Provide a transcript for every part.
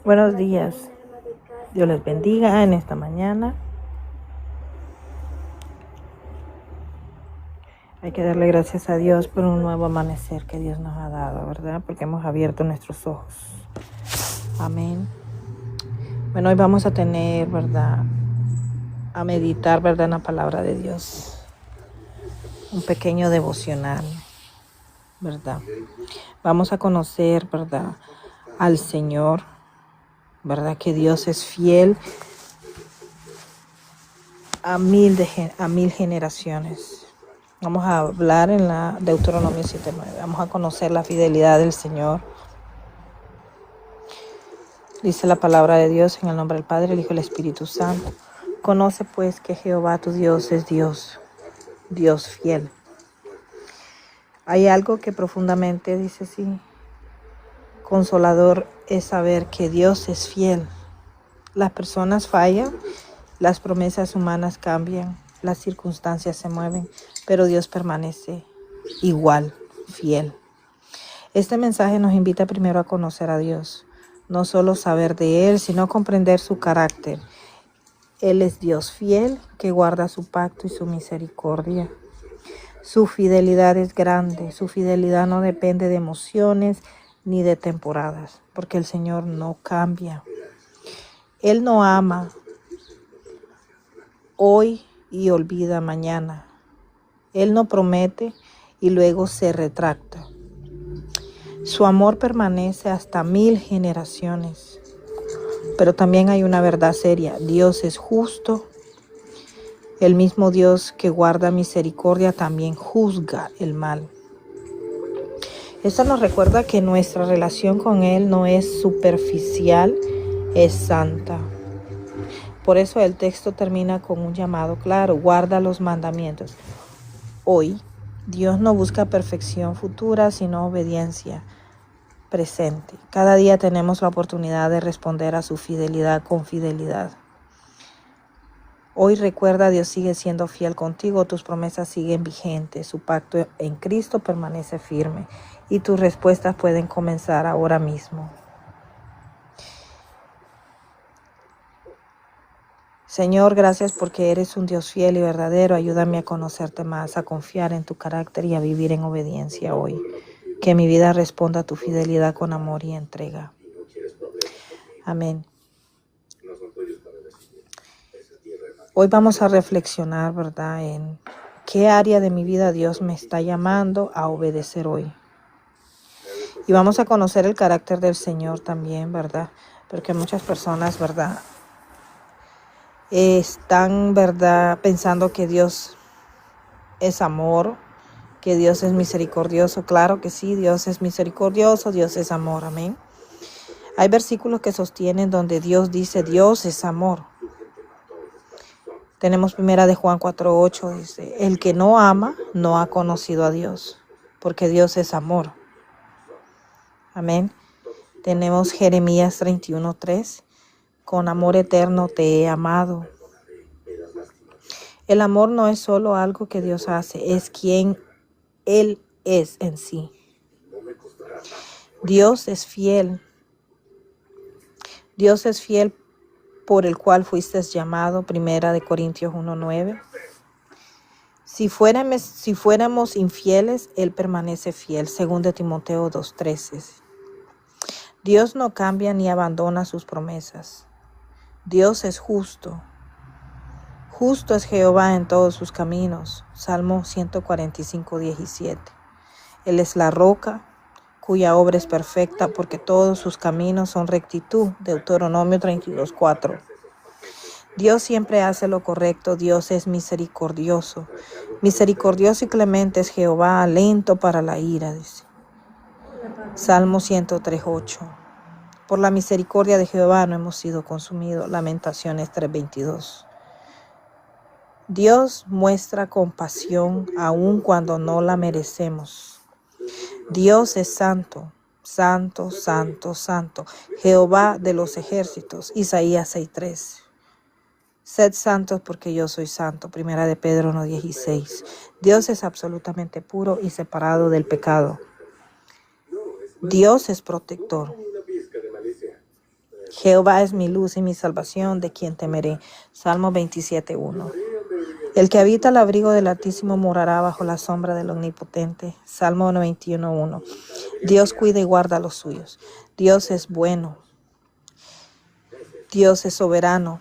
Buenos días. Dios les bendiga en esta mañana. Hay que darle gracias a Dios por un nuevo amanecer que Dios nos ha dado, ¿verdad? Porque hemos abierto nuestros ojos. Amén. Bueno, hoy vamos a tener, ¿verdad? A meditar, ¿verdad? En la palabra de Dios. Un pequeño devocional, ¿verdad? Vamos a conocer, ¿verdad? Al Señor, ¿verdad? Que Dios es fiel a mil generaciones. Vamos a hablar en la Deuteronomio 7:9. Vamos a conocer la fidelidad del Señor. Dice la palabra de Dios en el nombre del Padre, el Hijo y el Espíritu Santo. Conoce pues que Jehová tu Dios es Dios, Dios fiel. Hay algo que profundamente dice así. Consolador es saber que Dios es fiel. Las personas fallan, las promesas humanas cambian, las circunstancias se mueven, pero Dios permanece igual, fiel. Este mensaje nos invita primero a conocer a Dios, no solo saber de Él, sino comprender su carácter. Él es Dios fiel que guarda su pacto y su misericordia. Su fidelidad es grande, su fidelidad no depende de emociones ni de temporadas, porque el Señor no cambia. Él no ama hoy y olvida mañana. Él no promete y luego se retracta. Su amor permanece hasta 1000 generaciones. Pero también hay una verdad seria. Dios es justo. El mismo Dios que guarda misericordia también juzga el mal. Esto nos recuerda que nuestra relación con Él no es superficial, es santa. Por eso el texto termina con un llamado claro: guarda los mandamientos. Hoy, Dios no busca perfección futura, sino obediencia presente. Cada día tenemos la oportunidad de responder a su fidelidad con fidelidad. Hoy recuerda, Dios sigue siendo fiel contigo, tus promesas siguen vigentes, su pacto en Cristo permanece firme y tus respuestas pueden comenzar ahora mismo. Señor, gracias porque eres un Dios fiel y verdadero. Ayúdame a conocerte más, a confiar en tu carácter y a vivir en obediencia hoy. Que mi vida responda a tu fidelidad con amor y entrega. Amén. Hoy vamos a reflexionar, ¿verdad?, en qué área de mi vida Dios me está llamando a obedecer hoy. Y vamos a conocer el carácter del Señor también, ¿verdad? Porque muchas personas, ¿verdad?, están, ¿verdad?, pensando que Dios es amor, que Dios es misericordioso. Claro que sí, Dios es misericordioso, Dios es amor, amén. Hay versículos que sostienen donde Dios dice Dios es amor. Tenemos primera de Juan 4:8, dice: el que no ama no ha conocido a Dios, porque Dios es amor. Amén. Tenemos Jeremías 31:3, con amor eterno te he amado. El amor no es solo algo que Dios hace, es quien Él es en sí. Dios es fiel. Dios es fiel, por el cual fuiste llamado, primera de Corintios 1:9. Si fuéramos infieles, Él permanece fiel, según de Timoteo 2:13. Dios no cambia ni abandona sus promesas. Dios es justo. Justo es Jehová en todos sus caminos. Salmo 145:17. Él es la roca, cuya obra es perfecta, porque todos sus caminos son rectitud. Deuteronomio 32:4. Dios siempre hace lo correcto. Dios es misericordioso. Misericordioso y clemente es Jehová, lento para la ira, dice. Salmo 103:8. Por la misericordia de Jehová no hemos sido consumidos. Lamentaciones 3:22. Dios muestra compasión aun cuando no la merecemos. Dios es santo, santo, santo, santo. Jehová de los ejércitos. Isaías 6:3. Sed santos porque yo soy santo. Primera de Pedro 1:16. Dios es absolutamente puro y separado del pecado. Dios es protector. Jehová es mi luz y mi salvación, ¿de quien temeré? Salmo 27:1. El que habita el abrigo del Altísimo morará bajo la sombra del Omnipotente. Salmo 91:1. Dios cuida y guarda a los suyos. Dios es bueno. Dios es soberano.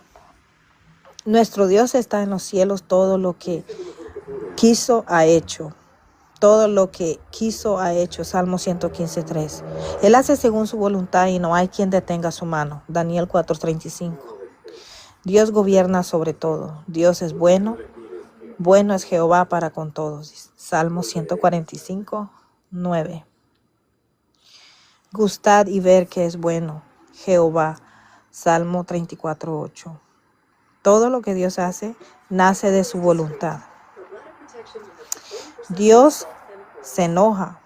Nuestro Dios está en los cielos. Todo lo que quiso ha hecho. Todo lo que quiso ha hecho. Salmo 115:3. Él hace según su voluntad y no hay quien detenga su mano. Daniel 4:35. Dios gobierna sobre todo. Dios es bueno. Bueno es Jehová para con todos. Salmo 145:9. Gustad y ver que es bueno Jehová. Salmo 34:8. Todo lo que Dios hace nace de su voluntad. Dios se enoja,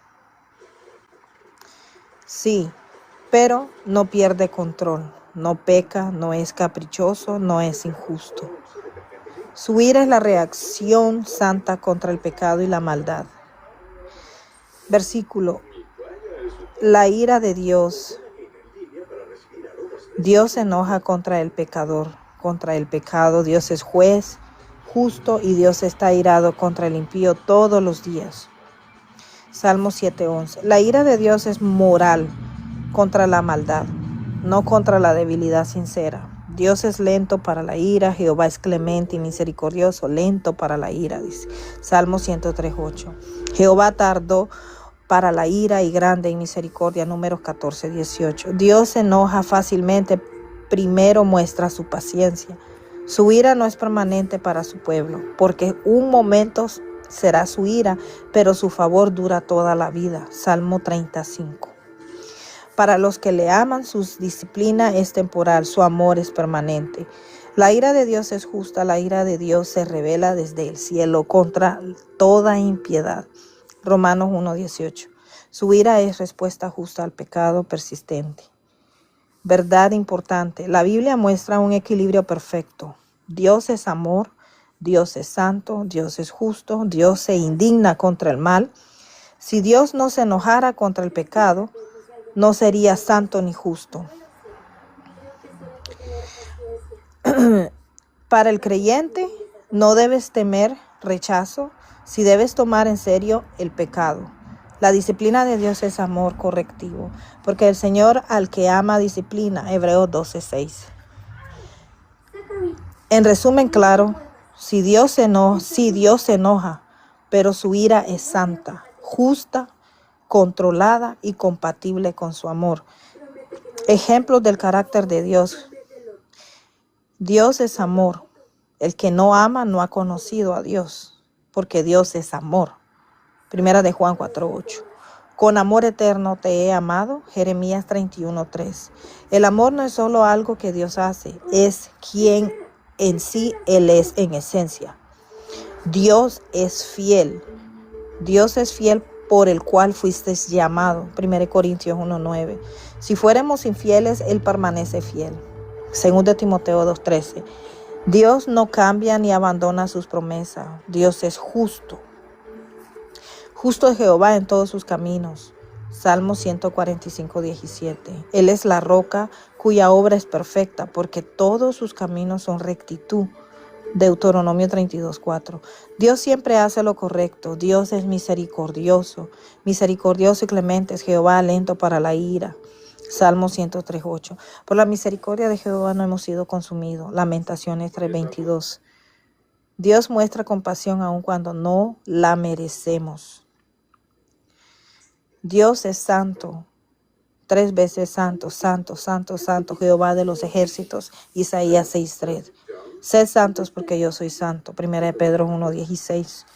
sí, pero no pierde control, no peca, no es caprichoso, no es injusto. Su ira es la reacción santa contra el pecado y la maldad. Versículo. La ira de Dios. Dios se enoja contra el pecador, contra el pecado. Dios es juez justo y Dios está irado contra el impío todos los días. Salmo 7:11. La ira de Dios es moral contra la maldad, no contra la debilidad sincera. Dios es lento para la ira, Jehová es clemente y misericordioso, lento para la ira, dice Salmo 103:8. Jehová tardó para la ira y grande en misericordia, Números 14:18. Dios se enoja fácilmente, primero muestra su paciencia. Su ira no es permanente para su pueblo, porque un momento será su ira, pero su favor dura toda la vida. Salmo 35. Para los que le aman, su disciplina es temporal, su amor es permanente. La ira de Dios es justa, la ira de Dios se revela desde el cielo contra toda impiedad. Romanos 1:18. Su ira es respuesta justa al pecado persistente. Verdad importante. La Biblia muestra un equilibrio perfecto. Dios es amor, Dios es santo, Dios es justo, Dios se indigna contra el mal. Si Dios no se enojara contra el pecado, no sería santo ni justo. Para el creyente, no debes temer rechazo si debes tomar en serio el pecado. La disciplina de Dios es amor correctivo, porque el Señor al que ama disciplina. Hebreos 12:6. En resumen claro, si Dios se enoja, pero su ira es santa, justa, controlada y compatible con su amor. Ejemplos del carácter de Dios. Dios es amor. El que no ama no ha conocido a Dios, porque Dios es amor. Primera de Juan 4:8. Con amor eterno te he amado. Jeremías 31:3. El amor no es solo algo que Dios hace, es quien en sí Él es en esencia. Dios es fiel. Dios es fiel por el cual fuisteis llamado. 1 Corintios 1:9. Si fuéramos infieles, Él permanece fiel. 2 Timoteo 2:13. Dios no cambia ni abandona sus promesas. Dios es justo. Justo es Jehová en todos sus caminos. Salmo 145:17. Él es la roca cuya obra es perfecta, porque todos sus caminos son rectitud. Deuteronomio 32:4. Dios siempre hace lo correcto. Dios es misericordioso. Misericordioso y clemente es Jehová, lento para la ira. Salmo 103:8. Por la misericordia de Jehová no hemos sido consumidos. Lamentaciones 3:22. Dios muestra compasión aun cuando no la merecemos. Dios es santo. 3 veces santo, santo, santo, santo, Jehová de los ejércitos. Isaías 6:3. Sed santos porque yo soy santo. 1 Pedro 1:16.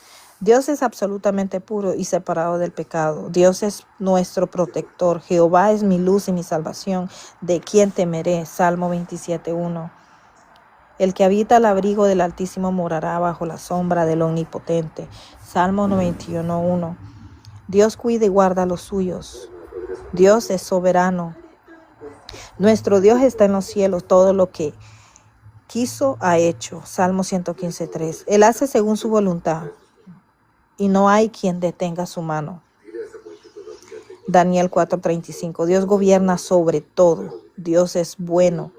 Dios es absolutamente puro y separado del pecado. Dios es nuestro protector. Jehová es mi luz y mi salvación. ¿De quién temeré? Salmo 27:1. El que habita al abrigo del Altísimo morará bajo la sombra del Omnipotente. Salmo 91:1. Dios cuida y guarda a los suyos. Dios es soberano. Nuestro Dios está en los cielos. Todo lo que quiso ha hecho. Salmo 115:3. Él hace según su voluntad y no hay quien detenga su mano. Daniel 4:35. Dios gobierna sobre todo. Dios es bueno.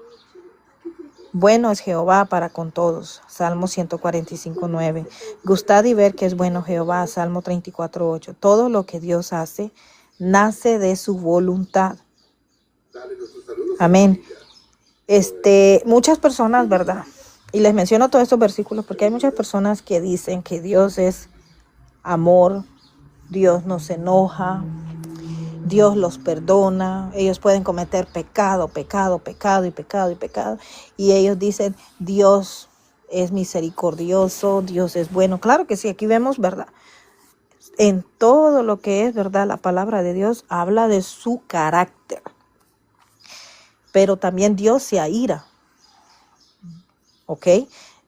Bueno es Jehová para con todos. Salmo 145:9. Gustad y ver que es bueno Jehová. Salmo 34:8. Todo lo que Dios hace nace de su voluntad. Amén. Muchas personas, ¿verdad? Y les menciono todos estos versículos porque hay muchas personas que dicen que Dios es amor, Dios no se enoja, Dios los perdona, ellos pueden cometer pecado. Y ellos dicen, Dios es misericordioso, Dios es bueno. Claro que sí, aquí vemos, ¿verdad? En todo lo que es, ¿verdad? La palabra de Dios habla de su carácter. Pero también Dios se aira, ¿ok?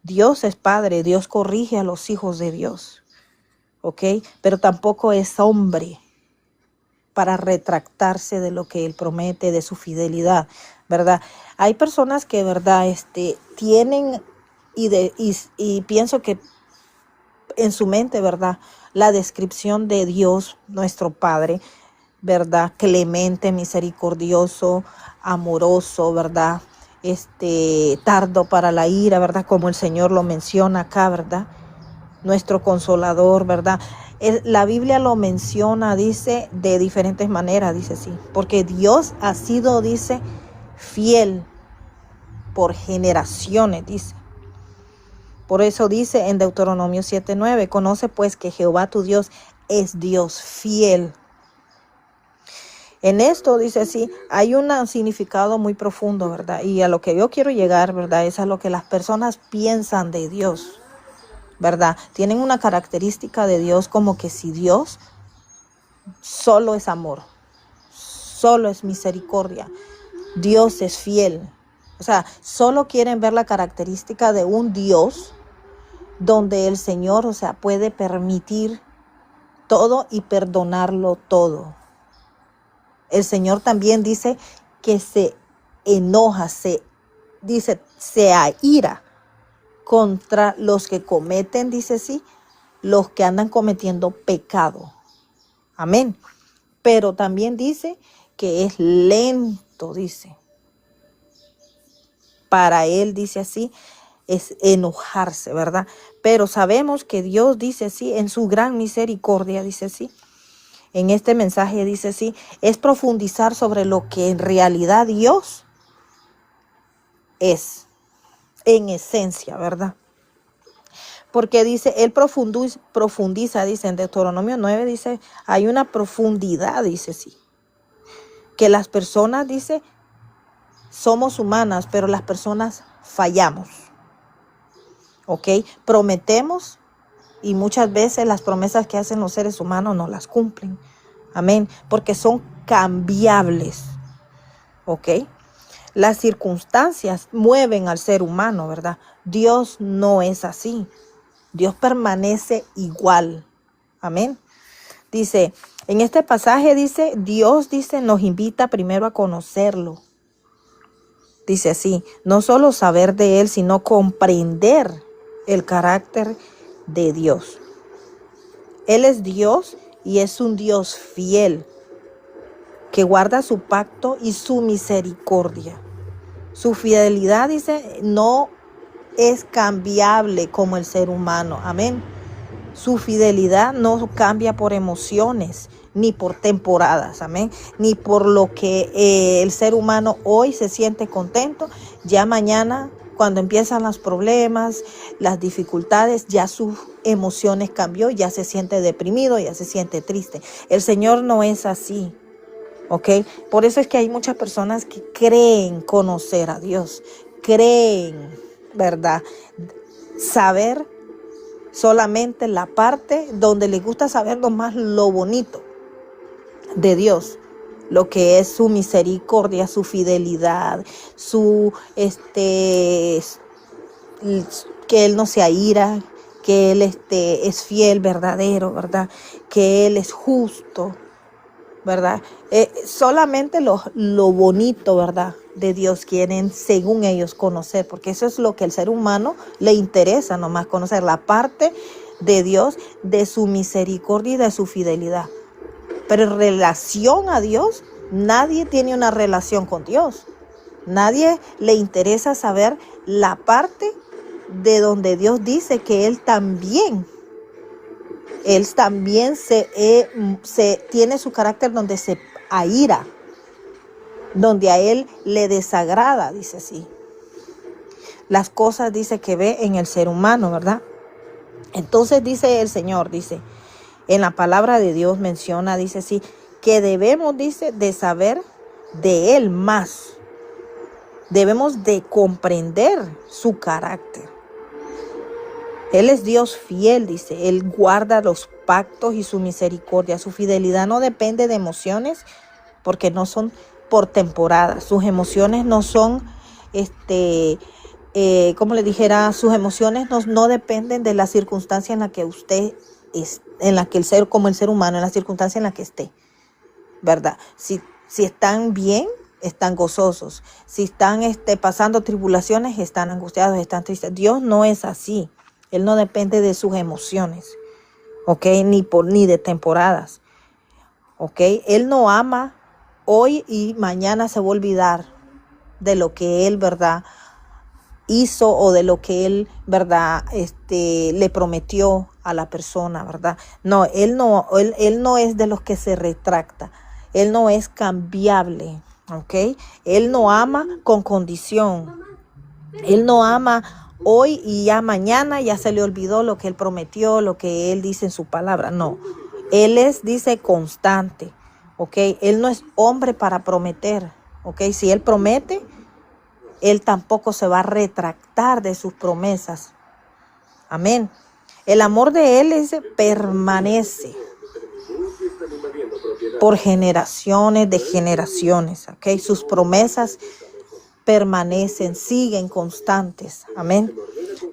Dios es Padre, Dios corrige a los hijos de Dios, ¿ok? Pero tampoco es hombre para retractarse de lo que Él promete, de su fidelidad, ¿verdad? Hay personas que, ¿verdad? Tienen y pienso que en su mente, ¿verdad? La descripción de Dios, nuestro Padre, ¿verdad? Clemente, misericordioso, amoroso, ¿verdad? Tardo para la ira, ¿verdad? Como el Señor lo menciona acá, ¿verdad? Nuestro consolador, ¿verdad? La Biblia lo menciona, dice, de diferentes maneras, dice sí, porque Dios ha sido, dice, fiel por generaciones, dice. Por eso dice en Deuteronomio 7:9, conoce pues que Jehová tu Dios es Dios fiel. En esto, dice así, hay un significado muy profundo, ¿verdad? Y a lo que yo quiero llegar, ¿verdad? Es a lo que las personas piensan de Dios, ¿verdad? Tienen una característica de Dios como que si Dios solo es amor, solo es misericordia, Dios es fiel. O sea, solo quieren ver la característica de un Dios donde el Señor, o sea, puede permitir todo y perdonarlo todo. El Señor también dice que se enoja, se aira contra los que cometen, dice sí, los que andan cometiendo pecado. Amén. Pero también dice que es lento, dice. Para Él, dice así, es enojarse, ¿verdad? Pero sabemos que Dios, dice así, en su gran misericordia, dice así, en este mensaje dice así, es profundizar sobre lo que en realidad Dios es, en esencia, ¿verdad? Porque dice, Él profundiza, dice en Deuteronomio 9, dice, hay una profundidad, dice sí, que las personas, dice, somos humanas, pero las personas fallamos, ¿ok? Prometemos y muchas veces las promesas que hacen los seres humanos no las cumplen. Amén. Porque son cambiables. ¿Ok? Las circunstancias mueven al ser humano, ¿verdad? Dios no es así. Dios permanece igual. Amén. Dice, en este pasaje dice, Dios dice, nos invita primero a conocerlo. Dice así, no solo saber de Él, sino comprender el carácter de Dios. Él es Dios y es un Dios fiel que guarda su pacto y su misericordia. Su fidelidad, dice, no es cambiable como el ser humano. Amén. Su fidelidad no cambia por emociones ni por temporadas. Amén. Ni por lo que el ser humano hoy se siente contento, ya mañana cuando empiezan los problemas, las dificultades, ya sus emociones cambió, ya se siente deprimido, ya se siente triste. El Señor no es así, ¿ok? Por eso es que hay muchas personas que creen conocer a Dios, creen, ¿verdad? Saber solamente la parte donde les gusta saber nomás lo bonito de Dios. Lo que es su misericordia, su fidelidad, que Él no se aira, que Él es fiel, verdadero, ¿verdad? Que Él es justo, ¿verdad? Solamente lo bonito, ¿verdad? De Dios quieren, según ellos, conocer, porque eso es lo que al ser humano le interesa nomás conocer, la parte de Dios, de su misericordia y de su fidelidad. Pero en relación a Dios, nadie tiene una relación con Dios. Nadie le interesa saber la parte de donde Dios dice que Él también se tiene su carácter donde se aira, donde a Él le desagrada, dice así. Las cosas, dice, que ve en el ser humano, ¿verdad? Entonces dice el Señor, dice, en la palabra de Dios menciona, dice así, que debemos, dice, de saber de Él más. Debemos de comprender su carácter. Él es Dios fiel, dice. Él guarda los pactos y su misericordia. Su fidelidad no depende de emociones, porque no son por temporadas. Sus emociones no son, como le dijera, sus emociones no dependen de la circunstancia en la que usted es, como el ser humano, en la circunstancia en la que esté, ¿verdad? Si están bien, están gozosos. Si están pasando tribulaciones, están angustiados, están tristes. Dios no es así. Él no depende de sus emociones, ¿ok? Ni de temporadas, ¿ok? Él no ama hoy y mañana se va a olvidar de lo que Él, ¿verdad?, hizo, o de lo que Él, ¿verdad?, le prometió a la persona, ¿verdad? No, Él no es de los que se retracta. Él no es cambiable, ¿ok? Él no ama con condición. Él no ama hoy y ya mañana ya se le olvidó lo que Él prometió, lo que Él dice en su palabra. No, Él dice, constante, ¿ok? Él no es hombre para prometer, ¿ok? Si Él promete, Él tampoco se va a retractar de sus promesas. Amén. El amor de Él permanece por generaciones de generaciones, ¿ok? Sus promesas permanecen, siguen constantes. Amén.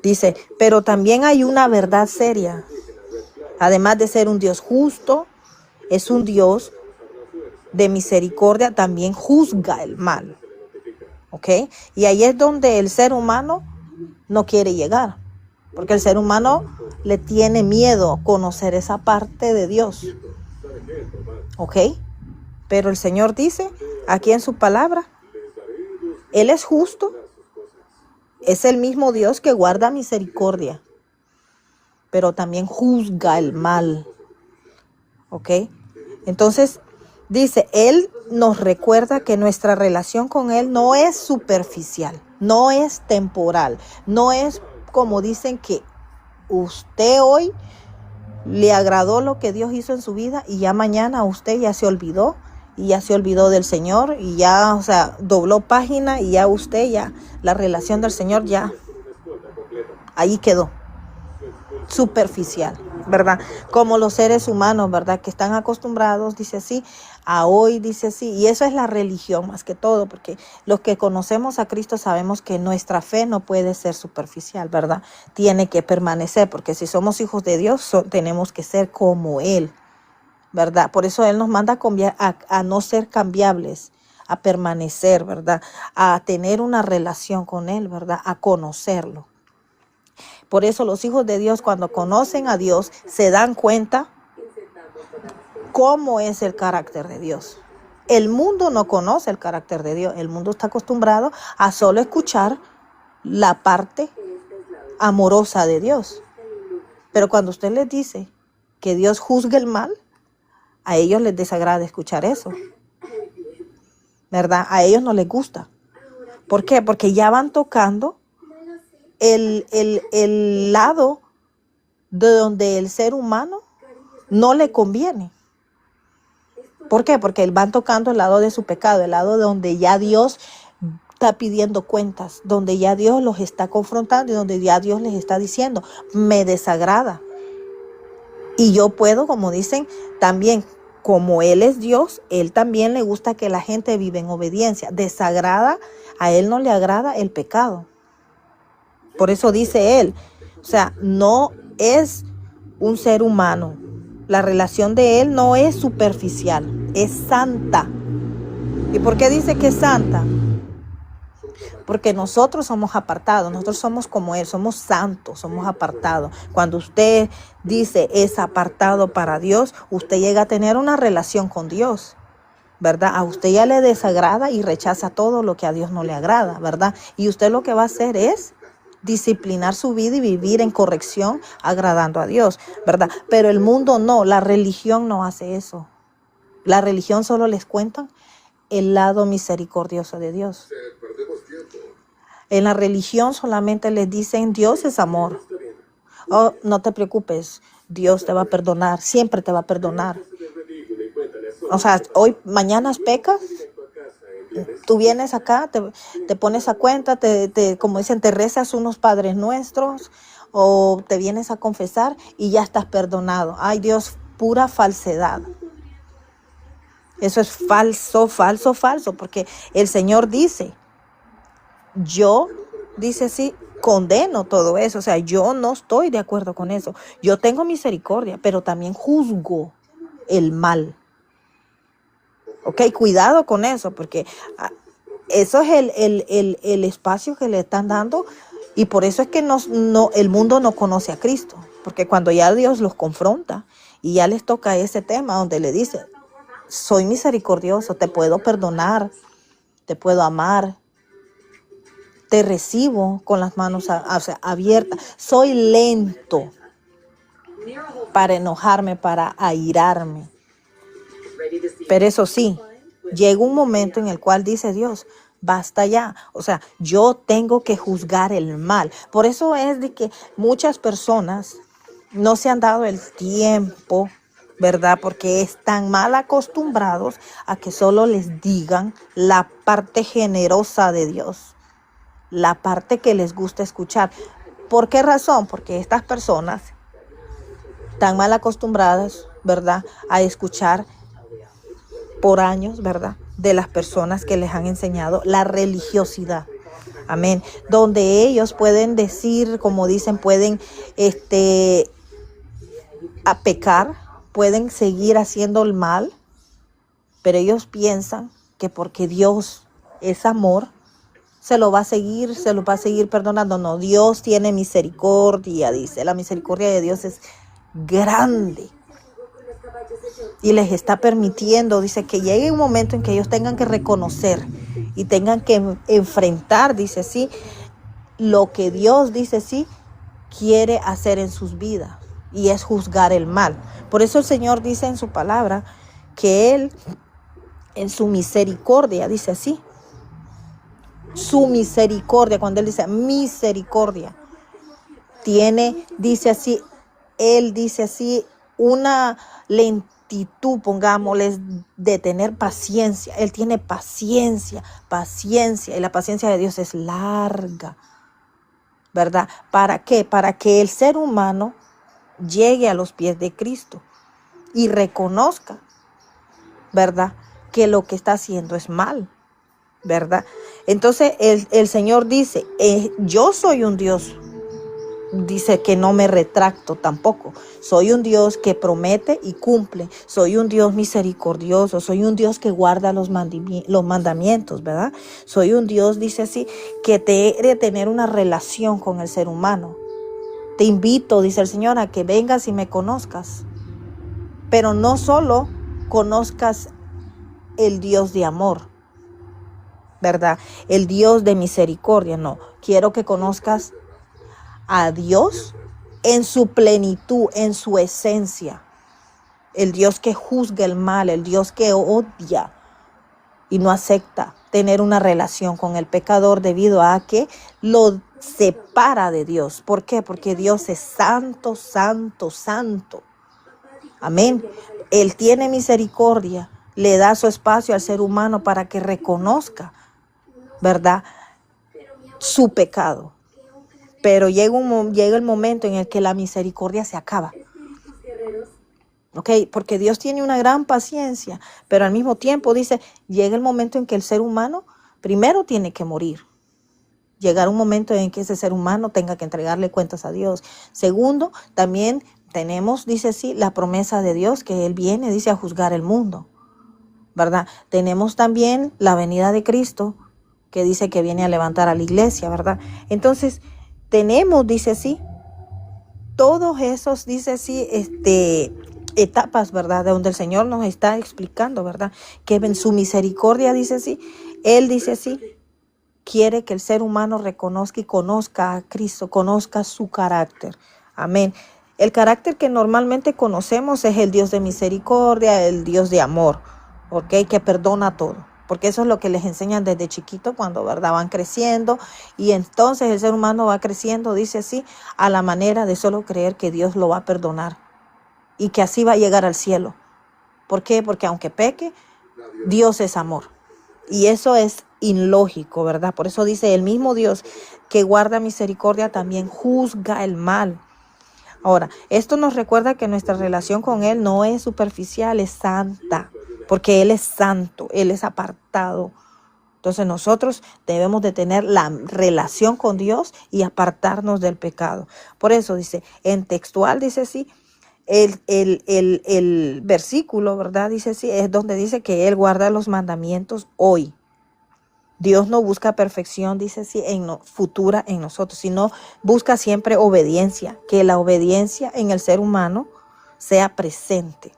Dice, pero también hay una verdad seria. Además de ser un Dios justo, es un Dios de misericordia, también juzga el mal. ¿Ok? Y ahí es donde el ser humano no quiere llegar, porque el ser humano le tiene miedo a conocer esa parte de Dios. ¿Ok? Pero el Señor dice aquí en su palabra, Él es justo, es el mismo Dios que guarda misericordia, pero también juzga el mal. ¿Ok? Entonces, dice, Él nos recuerda que nuestra relación con Él no es superficial, no es temporal, no es como dicen que usted hoy le agradó lo que Dios hizo en su vida y ya mañana usted ya se olvidó y ya se olvidó del Señor y ya, o sea, dobló página y ya usted, ya la relación del Señor ya ahí quedó, superficial, ¿verdad? Como los seres humanos, ¿verdad? Que están acostumbrados, dice así, a hoy, dice así. Y eso es la religión más que todo, porque los que conocemos a Cristo sabemos que nuestra fe no puede ser superficial, ¿verdad? Tiene que permanecer, porque si somos hijos de Dios, tenemos que ser como Él, ¿verdad? Por eso Él nos manda a no ser cambiables, a permanecer, ¿verdad? A tener una relación con Él, ¿verdad? A conocerlo. Por eso los hijos de Dios, cuando conocen a Dios, se dan cuenta cómo es el carácter de Dios. El mundo no conoce el carácter de Dios. El mundo está acostumbrado a solo escuchar la parte amorosa de Dios. Pero cuando usted les dice que Dios juzga el mal, a ellos les desagrada escuchar eso, ¿verdad? A ellos no les gusta. ¿Por qué? Porque ya van tocando el lado de donde el ser humano no le conviene. ¿Por qué? Porque van tocando el lado de su pecado, el lado donde ya Dios está pidiendo cuentas, donde ya Dios los está confrontando y donde ya Dios les está diciendo, me desagrada. Y yo puedo, como dicen, también, como Él es Dios, Él también le gusta que la gente viva en obediencia. Desagrada, a Él no le agrada el pecado. Por eso dice Él, o sea, no es un ser humano. La relación de Él no es superficial, es santa. ¿Y por qué dice que es santa? Porque nosotros somos apartados, nosotros somos como Él, somos santos, somos apartados. Cuando usted dice es apartado para Dios, usted llega a tener una relación con Dios, ¿verdad? A usted ya le desagrada y rechaza todo lo que a Dios no le agrada, ¿verdad? Y usted lo que va a hacer es disciplinar su vida y vivir en corrección, agradando a Dios, ¿verdad? Pero el mundo no, la religión no hace eso. La religión solo les cuenta el lado misericordioso de Dios. En la religión solamente les dicen Dios es amor. Oh, no te preocupes, Dios te va a perdonar, siempre te va a perdonar. O sea, mañana pecas, tú vienes acá, te pones a cuenta, como dicen, te rezas unos Padres Nuestros o te vienes a confesar y ya estás perdonado. Ay, Dios, pura falsedad. Eso es falso, falso, falso, porque el Señor dice, dice así, condeno todo eso. O sea, yo no estoy de acuerdo con eso. Yo tengo misericordia, pero también juzgo el mal. Ok, cuidado con eso, porque eso es el espacio que le están dando, y por eso es que el mundo no conoce a Cristo, porque cuando ya Dios los confronta y ya les toca ese tema donde le dice, soy misericordioso, te puedo perdonar, te puedo amar, te recibo con las manos abiertas, soy lento para enojarme, para airarme. Pero eso sí, llega un momento en el cual dice Dios, basta ya. O sea, yo tengo que juzgar el mal. Por eso es de que muchas personas no se han dado el tiempo, ¿verdad? Porque están mal acostumbrados a que solo les digan la parte generosa de Dios, la parte que les gusta escuchar. ¿Por qué razón? Porque estas personas están mal acostumbradas, ¿verdad?, a escuchar por años, ¿verdad?, de las personas que les han enseñado la religiosidad. Amén. Donde ellos pueden decir, como dicen, pueden a pecar, pueden seguir haciendo el mal, pero ellos piensan que porque Dios es amor, se los va a seguir perdonando. No, Dios tiene misericordia, dice. La misericordia de Dios es grande. Y les está permitiendo, dice, que llegue un momento en que ellos tengan que reconocer y tengan que enfrentar, dice sí, lo que Dios, dice sí, quiere hacer en sus vidas, y es juzgar el mal. Por eso el Señor dice en su palabra que Él, en su misericordia, dice así, su misericordia, cuando Él dice misericordia, tiene, dice así, Él dice así, una lentitud, pongámosles, de tener paciencia. Él tiene paciencia, y la paciencia de Dios es larga, ¿verdad? ¿Para qué? Para que el ser humano llegue a los pies de Cristo y reconozca, ¿verdad?, que lo que está haciendo es mal, ¿verdad? Entonces el Señor dice, yo soy un Dios, dice, que no me retracto tampoco. Soy un Dios que promete y cumple. Soy un Dios misericordioso. Soy un Dios que guarda los mandamientos, ¿verdad? Soy un Dios, dice así, que te quiere tener una relación con el ser humano. Te invito, dice el Señor, a que vengas y me conozcas. Pero no solo conozcas el Dios de amor, ¿verdad?, el Dios de misericordia. No, quiero que conozcas a Dios en su plenitud, en su esencia. El Dios que juzga el mal, el Dios que odia y no acepta tener una relación con el pecador debido a que lo separa de Dios. ¿Por qué? Porque Dios es santo, santo, santo. Amén. Él tiene misericordia, le da su espacio al ser humano para que reconozca, ¿verdad?, su pecado. Pero llega el momento en el que la misericordia se acaba. ¿Ok? Porque Dios tiene una gran paciencia, pero al mismo tiempo dice, llega el momento en que el ser humano primero tiene que morir. Llegar un momento en que ese ser humano tenga que entregarle cuentas a Dios. Segundo, también tenemos, dice así, la promesa de Dios, que Él viene, dice, a juzgar el mundo, ¿verdad? Tenemos también la venida de Cristo, que dice que viene a levantar a la iglesia, ¿verdad? Entonces, tenemos, dice así, todos esos, dice así, etapas, ¿verdad? De donde el Señor nos está explicando, ¿verdad? Que en su misericordia, dice así, Él dice así, quiere que el ser humano reconozca y conozca a Cristo, conozca su carácter. Amén. El carácter que normalmente conocemos es el Dios de misericordia, el Dios de amor, ¿ok? Que perdona todo. Porque eso es lo que les enseñan desde chiquito cuando, ¿verdad? Van creciendo y entonces el ser humano va creciendo, dice así, a la manera de solo creer que Dios lo va a perdonar y que así va a llegar al cielo. ¿Por qué? Porque aunque peque, Dios es amor. Y eso es ilógico, ¿verdad? Por eso dice el mismo Dios que guarda misericordia también juzga el mal. Ahora, esto nos recuerda que nuestra relación con Él no es superficial, es santa, porque Él es santo, Él es apartado. Entonces nosotros debemos de tener la relación con Dios y apartarnos del pecado. Por eso dice, en textual dice así, el versículo, ¿verdad? Dice así, es donde dice que Él guarda los mandamientos hoy. Dios no busca perfección, dice así, futura en nosotros, sino busca siempre obediencia, que la obediencia en el ser humano sea presente.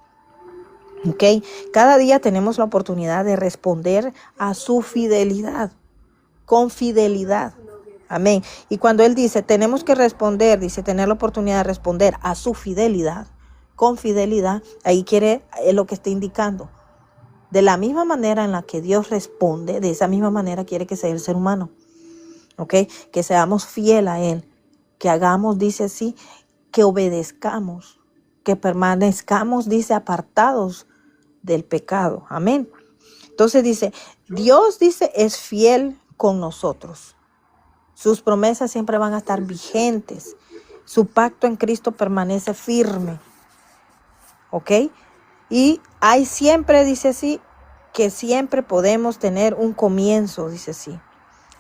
¿Ok? Cada día tenemos la oportunidad de responder a su fidelidad, con fidelidad. Amén. Y cuando Él dice, tenemos que responder, dice, tener la oportunidad de responder a su fidelidad, con fidelidad, ahí es lo que está indicando. De la misma manera en la que Dios responde, de esa misma manera quiere que sea el ser humano. ¿Ok? Que seamos fieles a Él. Que hagamos, dice así, que obedezcamos. Que permanezcamos, dice, apartados del pecado. Amén. Entonces dice, Dios, dice, es fiel con nosotros. Sus promesas siempre van a estar vigentes. Su pacto en Cristo permanece firme. ¿Ok? Y hay siempre, dice así, que siempre podemos tener un comienzo, dice así.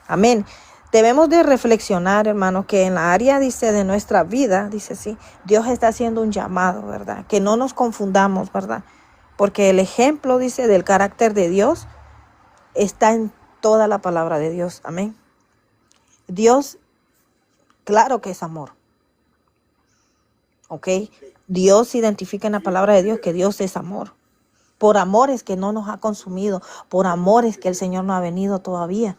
Amén. Debemos de reflexionar, hermano, que en la área, dice, de nuestra vida, dice así, Dios está haciendo un llamado, ¿verdad? Que no nos confundamos, ¿verdad? Porque el ejemplo, dice, del carácter de Dios está en toda la palabra de Dios. Amén. Dios, claro que es amor. ¿Ok? Dios identifica en la palabra de Dios que Dios es amor. Por amor es que no nos ha consumido. Por amor es que el Señor no ha venido todavía.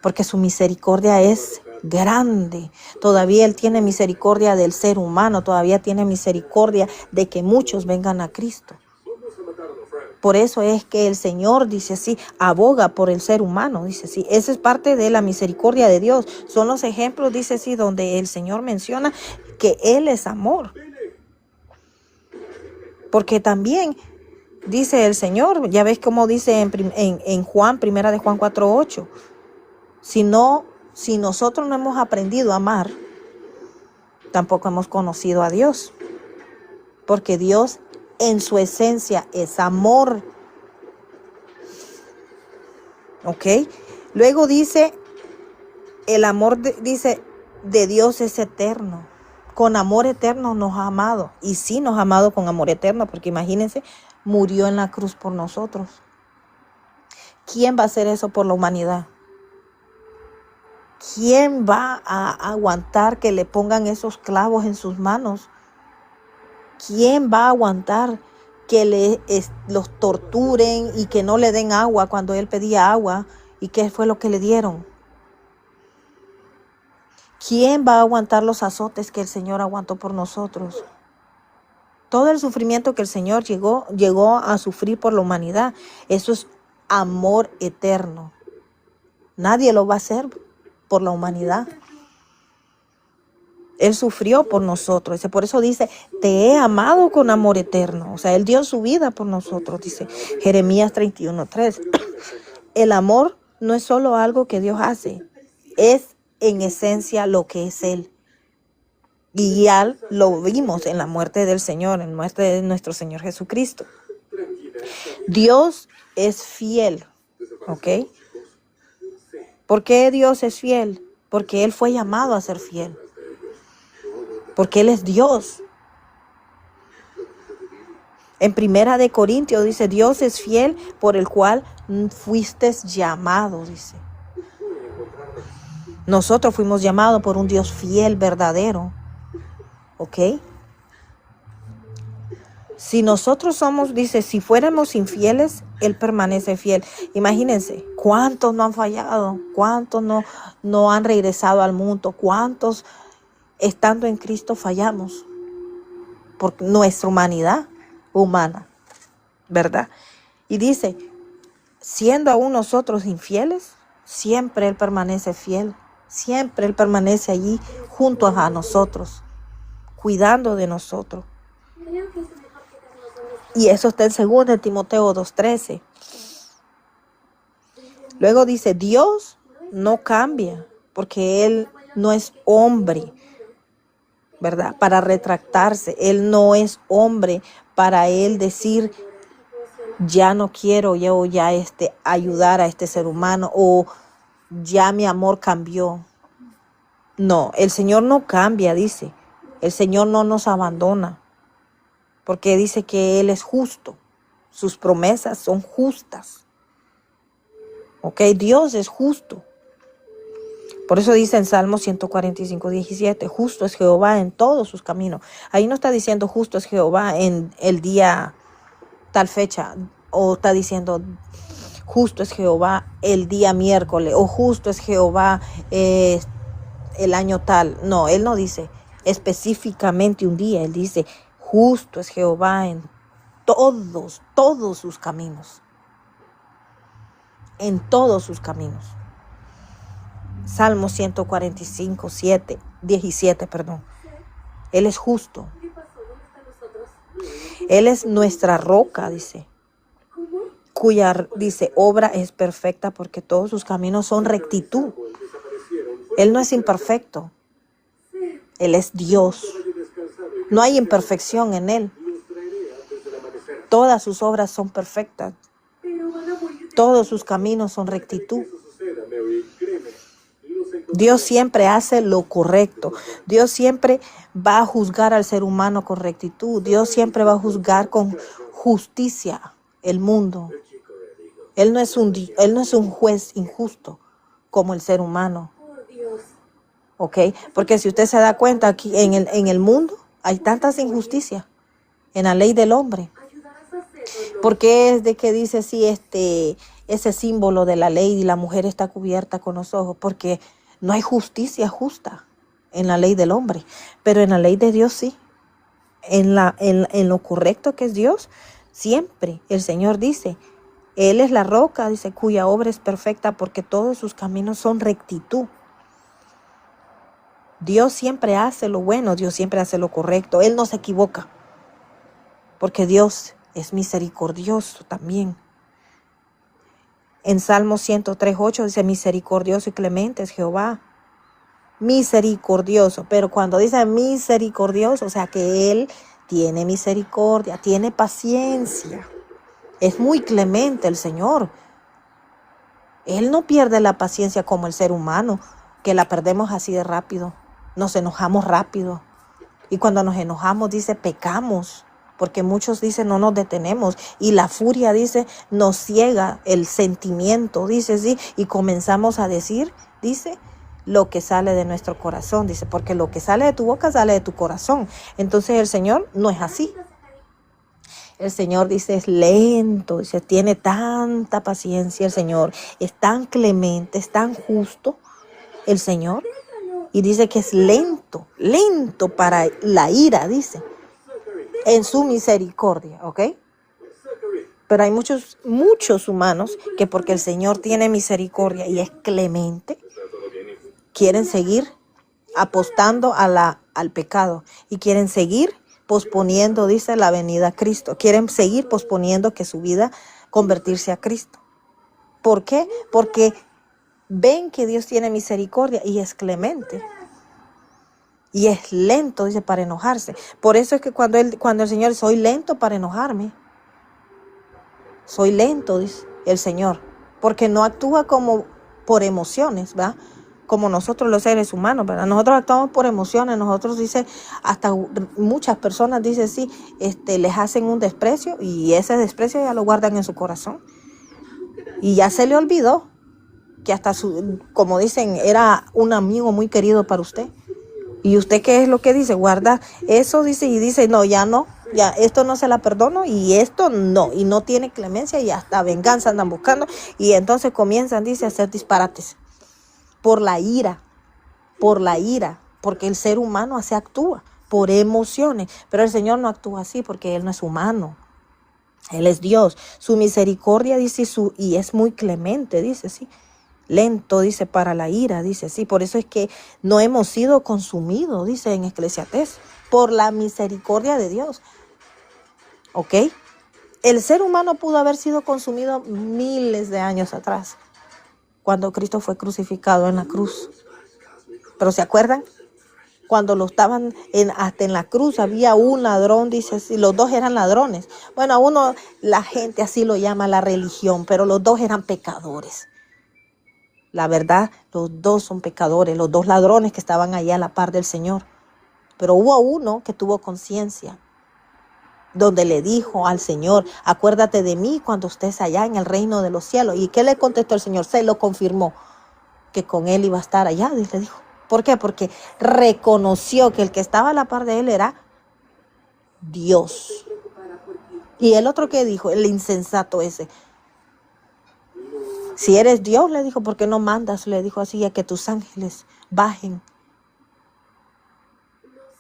Porque su misericordia es grande. Todavía Él tiene misericordia del ser humano. Todavía tiene misericordia de que muchos vengan a Cristo. Por eso es que el Señor, dice así, aboga por el ser humano, dice así. Esa es parte de la misericordia de Dios. Son los ejemplos, dice así, donde el Señor menciona que Él es amor. Porque también dice el Señor, ya ves cómo dice en Juan, primera de Juan 4:8. Si nosotros no hemos aprendido a amar, tampoco hemos conocido a Dios. Porque Dios en su esencia es amor. ¿Ok? Luego dice, el amor de Dios es eterno. Con amor eterno nos ha amado. Y sí nos ha amado con amor eterno, porque imagínense, murió en la cruz por nosotros. ¿Quién va a hacer eso por la humanidad? ¿Quién va a aguantar que le pongan esos clavos en sus manos? ¿Quién va a aguantar que los torturen y que no le den agua cuando él pedía agua? ¿Y qué fue lo que le dieron? ¿Quién va a aguantar los azotes que el Señor aguantó por nosotros? Todo el sufrimiento que el Señor llegó a sufrir por la humanidad, eso es amor eterno. Nadie lo va a hacer por la humanidad. Él sufrió por nosotros. Por eso dice, te he amado con amor eterno. O sea, Él dio su vida por nosotros, dice Jeremías 31:3. El amor no es solo algo que Dios hace, es en esencia lo que es Él. Y ya lo vimos en la muerte del Señor, en la muerte de nuestro Señor Jesucristo. Dios es fiel, ¿ok? ¿Por qué Dios es fiel? Porque Él fue llamado a ser fiel. Porque Él es Dios. En Primera de Corintios dice, Dios es fiel por el cual fuiste llamado, dice. Nosotros fuimos llamados por un Dios fiel, verdadero. ¿Ok? Si nosotros somos, dice, si fuéramos infieles, Él permanece fiel. Imagínense, ¿cuántos no han fallado? ¿Cuántos no han regresado al mundo? ¿Cuántos estando en Cristo fallamos? Por nuestra humanidad humana, ¿verdad? Y dice, siendo aún nosotros infieles, siempre Él permanece fiel. Siempre Él permanece allí junto a nosotros, cuidando de nosotros. Y eso está en 2 Timoteo 2:13. Luego dice, Dios no cambia, porque Él no es hombre, ¿verdad? Para retractarse. Él no es hombre para Él decir, ya no quiero yo ya ayudar a este ser humano, o ya mi amor cambió. No, el Señor no cambia, dice. El Señor no nos abandona. Porque dice que Él es justo. Sus promesas son justas. ¿Ok? Dios es justo. Por eso dice en Salmo 145:17, justo es Jehová en todos sus caminos. Ahí no está diciendo justo es Jehová en el día tal fecha. O está diciendo justo es Jehová el día miércoles. O justo es Jehová el año tal. No, Él no dice específicamente un día. Él dice justo es Jehová en todos sus caminos. En todos sus caminos. Salmo 145:17. Él es justo. Él es nuestra roca, dice. Cuya, dice, obra es perfecta porque todos sus caminos son rectitud. Él no es imperfecto. Él es Dios. No hay imperfección en Él. Todas sus obras son perfectas. Todos sus caminos son rectitud. Dios siempre hace lo correcto. Dios siempre va a juzgar al ser humano con rectitud. Dios siempre va a juzgar con justicia el mundo. Él no es un juez injusto como el ser humano. ¿Ok? Porque si usted se da cuenta, aquí en el mundo hay tantas injusticias en la ley del hombre. Porque es de que dice sí, ese símbolo de la ley y la mujer está cubierta con los ojos, porque no hay justicia justa en la ley del hombre, pero en la ley de Dios sí. En lo correcto que es Dios, siempre el Señor dice, Él es la roca, dice, cuya obra es perfecta porque todos sus caminos son rectitud. Dios siempre hace lo bueno, Dios siempre hace lo correcto. Él no se equivoca, porque Dios es misericordioso también. En Salmo 103:8 dice, misericordioso y clemente es Jehová. Misericordioso, pero cuando dice misericordioso, o sea que Él tiene misericordia, tiene paciencia. Es muy clemente el Señor. Él no pierde la paciencia como el ser humano, que la perdemos así de rápido. Nos enojamos rápido. Y cuando nos enojamos, dice, pecamos. Porque muchos dicen, no nos detenemos. Y la furia, dice, nos ciega el sentimiento, dice, sí. Y comenzamos a decir, dice, lo que sale de nuestro corazón. Dice, porque lo que sale de tu boca sale de tu corazón. Entonces el Señor no es así. El Señor, dice, es lento, dice, tiene tanta paciencia el Señor. Es tan clemente, es tan justo el Señor. Y dice que es lento para la ira, dice. En su misericordia, ¿ok? Pero hay muchos humanos que porque el Señor tiene misericordia y es clemente, quieren seguir apostando al pecado y quieren seguir posponiendo, dice, la venida a Cristo. Quieren seguir posponiendo que su vida convertirse a Cristo. ¿Por qué? Porque ven que Dios tiene misericordia y es clemente. Y es lento, dice, para enojarse. Por eso es que cuando el Señor dice, soy lento para enojarme. Soy lento, dice el Señor. Porque no actúa como por emociones, ¿verdad? Como nosotros los seres humanos, ¿verdad? Nosotros actuamos por emociones. Nosotros, dice, hasta muchas personas, dice, sí, les hacen un desprecio. Y ese desprecio ya lo guardan en su corazón. Y ya se le olvidó que hasta como dicen, era un amigo muy querido para usted. ¿Y usted qué es lo que dice? Guarda eso, dice, y dice, no, ya no, ya esto no se la perdono y esto no, y no tiene clemencia y hasta venganza andan buscando. Y entonces comienzan, dice, a hacer disparates por la ira, porque el ser humano así actúa, por emociones. Pero el Señor no actúa así porque Él no es humano. Él es Dios. Su misericordia, dice, y es muy clemente, dice, sí. Lento, dice, para la ira, dice, sí. Por eso es que no hemos sido consumidos, dice en Eclesiastés, por la misericordia de Dios. ¿Ok? El ser humano pudo haber sido consumido miles de años atrás, cuando Cristo fue crucificado en la cruz. Pero ¿se acuerdan? Cuando lo estaban hasta en la cruz había un ladrón, dice así, los dos eran ladrones. Bueno, a uno la gente así lo llama la religión, pero los dos eran pecadores. La verdad, los dos son pecadores, los dos ladrones que estaban allá a la par del Señor. Pero hubo uno que tuvo conciencia, donde le dijo al Señor, acuérdate de mí cuando estés allá en el reino de los cielos. ¿Y qué le contestó el Señor? Se lo confirmó, que con él iba a estar allá, y le dijo. ¿Por qué? Porque reconoció que el que estaba a la par de él era Dios. Y el otro que dijo, el insensato ese, si eres Dios, le dijo, ¿por qué no mandas? Le dijo así, a que tus ángeles bajen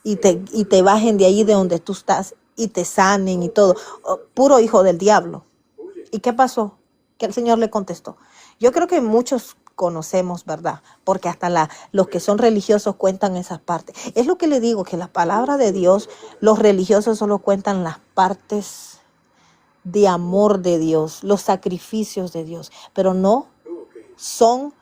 y te bajen de ahí de donde tú estás y te sanen y todo. Puro hijo del diablo. ¿Y qué pasó? Que el Señor le contestó. Yo creo que muchos conocemos, ¿verdad? Porque hasta los que son religiosos cuentan esas partes. Es lo que le digo, que la palabra de Dios, los religiosos solo cuentan las partes de amor de Dios, los sacrificios de Dios, pero no son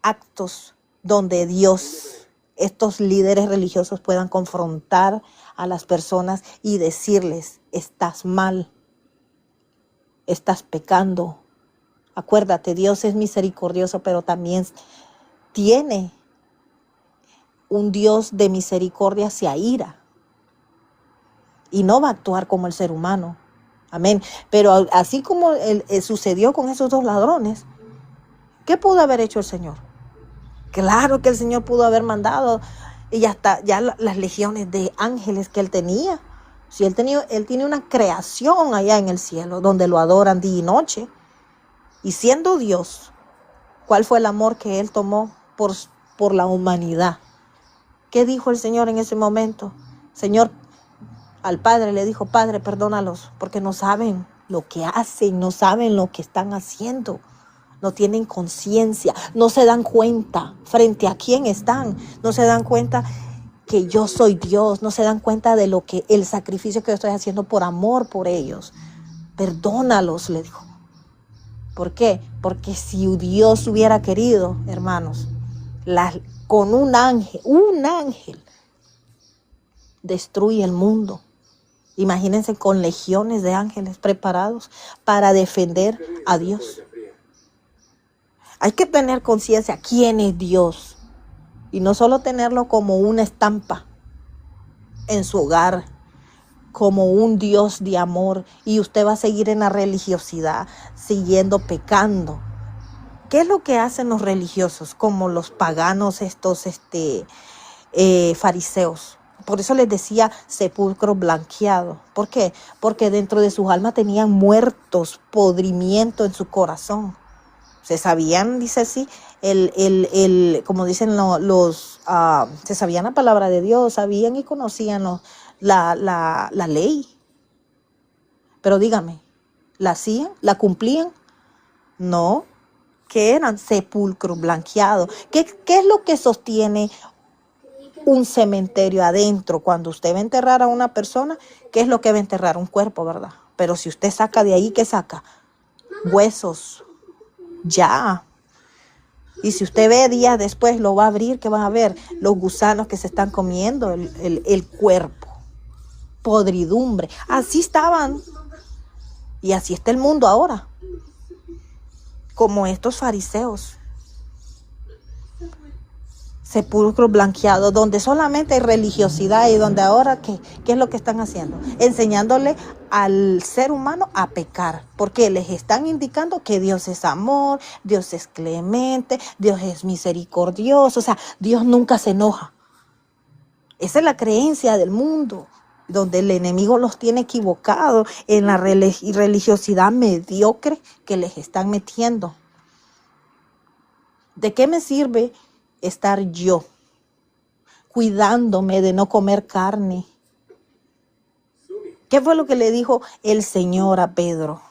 actos donde Dios, estos líderes religiosos puedan confrontar a las personas y decirles, estás mal, estás pecando. Acuérdate, Dios es misericordioso, pero también tiene un Dios de misericordia, se aira y no va a actuar como el ser humano. Amén. Pero así como sucedió con esos dos ladrones, ¿qué pudo haber hecho el Señor? Claro que el Señor pudo haber mandado y hasta ya las legiones de ángeles que Él tenía. Si Él tiene una creación allá en el cielo donde lo adoran día y noche. Y siendo Dios, ¿cuál fue el amor que Él tomó por la humanidad? ¿Qué dijo el Señor en ese momento? Señor, al Padre le dijo, Padre, perdónalos, porque no saben lo que hacen, no saben lo que están haciendo. No tienen conciencia, no se dan cuenta frente a quién están, no se dan cuenta que yo soy Dios, no se dan cuenta de el sacrificio que yo estoy haciendo por amor por ellos. Perdónalos, le dijo. ¿Por qué? Porque si Dios hubiera querido, hermanos, con un ángel, destruye el mundo. Imagínense con legiones de ángeles preparados para defender a Dios. Hay que tener conciencia quién es Dios y no solo tenerlo como una estampa en su hogar, como un Dios de amor, y usted va a seguir en la religiosidad, siguiendo pecando. ¿Qué es lo que hacen los religiosos, como los paganos estos fariseos? Por eso les decía sepulcro blanqueado. ¿Por qué? Porque dentro de sus almas tenían muertos, podrimiento en su corazón. Se sabían, dice así, como dicen se sabían la palabra de Dios, sabían y conocían la ley. Pero dígame, ¿la hacían? ¿La cumplían? No. ¿Qué eran? Sepulcro blanqueado. ¿Qué es lo que sostiene un cementerio adentro? Cuando usted va a enterrar a una persona, ¿qué es lo que va a enterrar? Un cuerpo, ¿verdad? Pero si usted saca de ahí, ¿qué saca? Huesos. Ya. Y si usted ve días después, lo va a abrir, ¿qué van a ver? Los gusanos que se están comiendo el cuerpo. Podridumbre. Así estaban. Y así está el mundo ahora. Como estos fariseos. sepulcros blanqueados, donde solamente hay religiosidad y donde ahora, ¿qué es lo que están haciendo? Enseñándole al ser humano a pecar, porque les están indicando que Dios es amor, Dios es clemente, Dios es misericordioso, o sea, Dios nunca se enoja. Esa es la creencia del mundo, donde el enemigo los tiene equivocados en la religiosidad mediocre que les están metiendo. ¿De qué me sirve estar yo cuidándome de no comer carne? ¿Qué fue lo que le dijo el Señor a Pedro?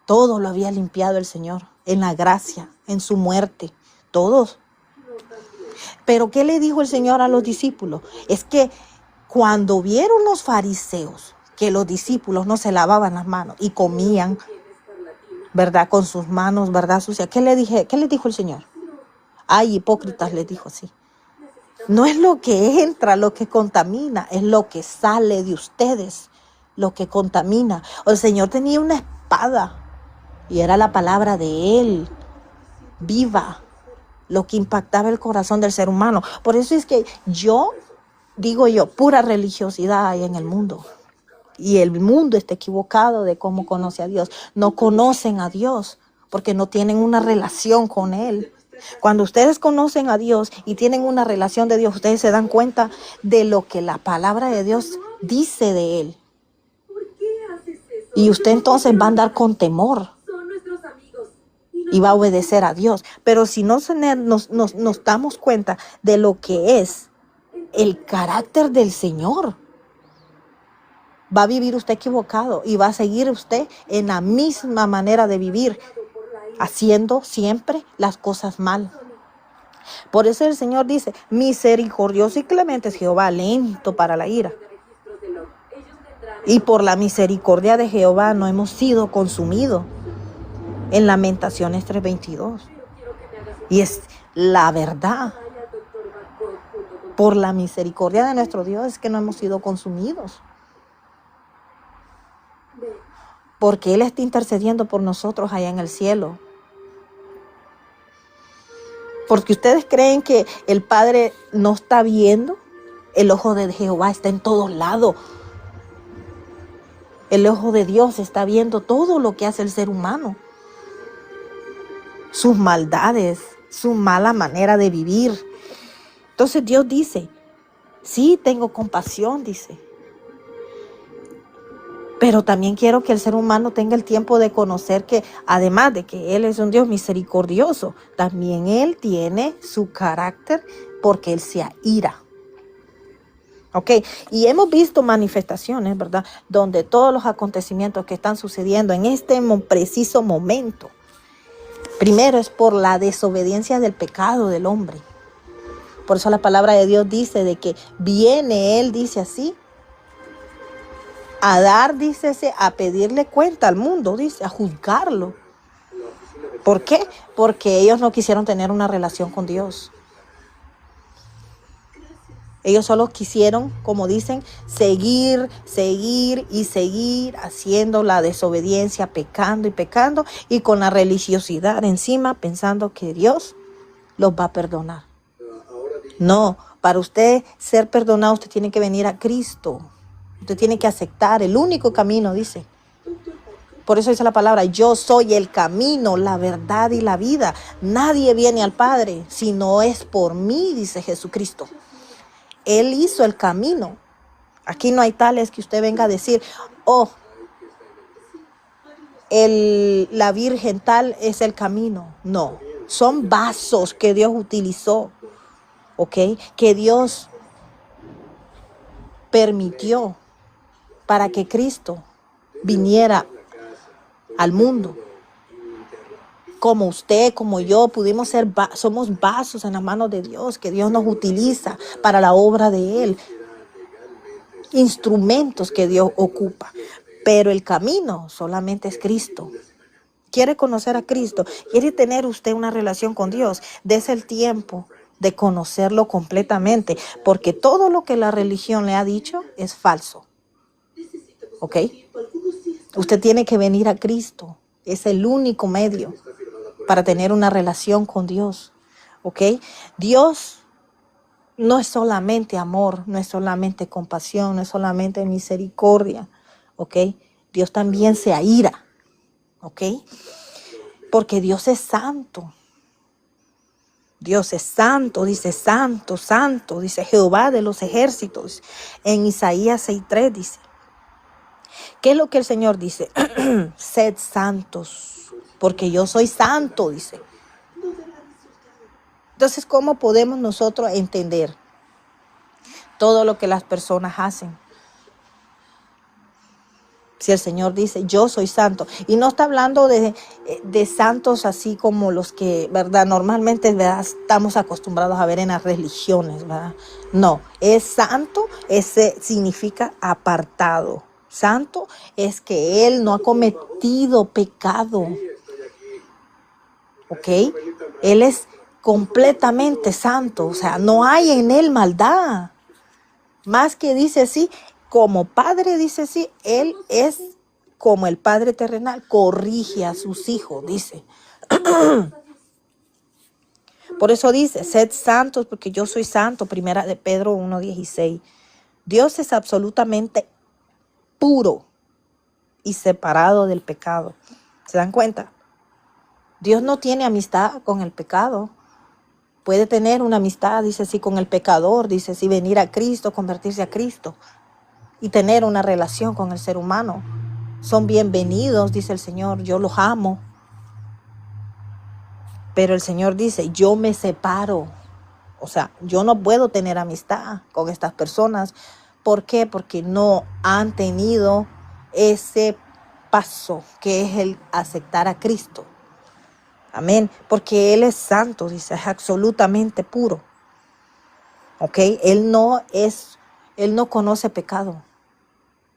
Todo lo había limpiado el Señor en la gracia, en su muerte, todos. Pero ¿qué le dijo el Señor a los discípulos? Es que cuando vieron los fariseos que los discípulos no se lavaban las manos y comían, ¿verdad? Con sus manos, ¿verdad? Sucias. ¿Qué le dijo el Señor? Ay, hipócritas, les dijo así. No es lo que entra lo que contamina, es lo que sale de ustedes lo que contamina. El Señor tenía una espada y era la palabra de Él, viva, lo que impactaba el corazón del ser humano. Por eso es que digo yo, pura religiosidad hay en el mundo. Y el mundo está equivocado de cómo conoce a Dios. No conocen a Dios porque no tienen una relación con Él. Cuando ustedes conocen a Dios y tienen una relación de Dios, ustedes se dan cuenta de lo que la palabra de Dios dice de Él. Y usted entonces va a andar con temor y va a obedecer a Dios. Pero si no nos damos cuenta de lo que es el carácter del Señor, va a vivir usted equivocado y va a seguir usted en la misma manera de vivir, haciendo siempre las cosas mal. Por eso el Señor dice, misericordioso y clemente es Jehová, lento para la ira. Y por la misericordia de Jehová no hemos sido consumidos. En Lamentaciones 3:22. Y es la verdad. Por la misericordia de nuestro Dios es que no hemos sido consumidos. Porque Él está intercediendo por nosotros allá en el cielo. Porque ustedes creen que el Padre no está viendo. El ojo de Jehová está en todos lados. El ojo de Dios está viendo todo lo que hace el ser humano. Sus maldades, su mala manera de vivir. Entonces Dios dice, sí, tengo compasión, dice. Pero también quiero que el ser humano tenga el tiempo de conocer que, además de que Él es un Dios misericordioso, también Él tiene su carácter porque Él se aira. ¿Ok? Y hemos visto manifestaciones, ¿verdad? Donde todos los acontecimientos que están sucediendo en este preciso momento, primero es por la desobediencia del pecado del hombre. Por eso la palabra de Dios dice de que viene Él, dice así, a dar, dice, a pedirle cuenta al mundo, dice, a juzgarlo. ¿Por qué? Porque ellos no quisieron tener una relación con Dios. Ellos solo quisieron, como dicen, seguir haciendo la desobediencia, pecando y con la religiosidad encima, pensando que Dios los va a perdonar. No, para usted ser perdonado, usted tiene que venir a Cristo. Usted tiene que aceptar el único camino, dice. Por eso dice la palabra, yo soy el camino, la verdad y la vida. Nadie viene al Padre si no es por mí, dice Jesucristo. Él hizo el camino. Aquí no hay tales que usted venga a decir, oh, la Virgen tal es el camino. No, son vasos que Dios utilizó, ¿ok? Que Dios permitió para que Cristo viniera al mundo. Como usted, como yo, somos vasos en las manos de Dios, que Dios nos utiliza para la obra de Él. Instrumentos que Dios ocupa. Pero el camino solamente es Cristo. ¿Quiere conocer a Cristo? ¿Quiere tener usted una relación con Dios? Dese el tiempo de conocerlo completamente, porque todo lo que la religión le ha dicho es falso. ¿Ok? Usted tiene que venir a Cristo. Es el único medio para tener una relación con Dios. ¿ok? Dios no es solamente amor, no es solamente compasión, no es solamente misericordia, ¿ok? Dios también se aira, ¿ok? Porque Dios es santo. Dios es santo, dice santo, santo, dice Jehová de los ejércitos. En Isaías 6:3 dice, ¿qué es lo que el Señor dice? Sed santos, porque yo soy santo, dice. Entonces, ¿cómo podemos nosotros entender todo lo que las personas hacen? Si el Señor dice, yo soy santo. Y no está hablando de santos así como los que, ¿verdad? Normalmente, ¿verdad? Estamos acostumbrados a ver en las religiones, ¿verdad? No, es santo, ese significa apartado. Santo es que Él no ha cometido pecado. ¿Ok? Él es completamente santo. O sea, no hay en Él maldad. Más que dice así, como padre dice así, Él es como el Padre terrenal, corrige a sus hijos, dice. Por eso dice, sed santos porque yo soy santo, primera de Pedro 1:16. Dios es absolutamente puro y separado del pecado. ¿Se dan cuenta? Dios no tiene amistad con el pecado. Puede tener una amistad, dice así, con el pecador, dice así, venir a Cristo, convertirse a Cristo y tener una relación con el ser humano. Son bienvenidos, dice el Señor, yo los amo. Pero el Señor dice, yo me separo. O sea, yo no puedo tener amistad con estas personas. ¿Por qué? Porque no han tenido ese paso que es el aceptar a Cristo. Amén. Porque Él es santo, dice, es absolutamente puro. ¿Ok? Él no conoce pecado.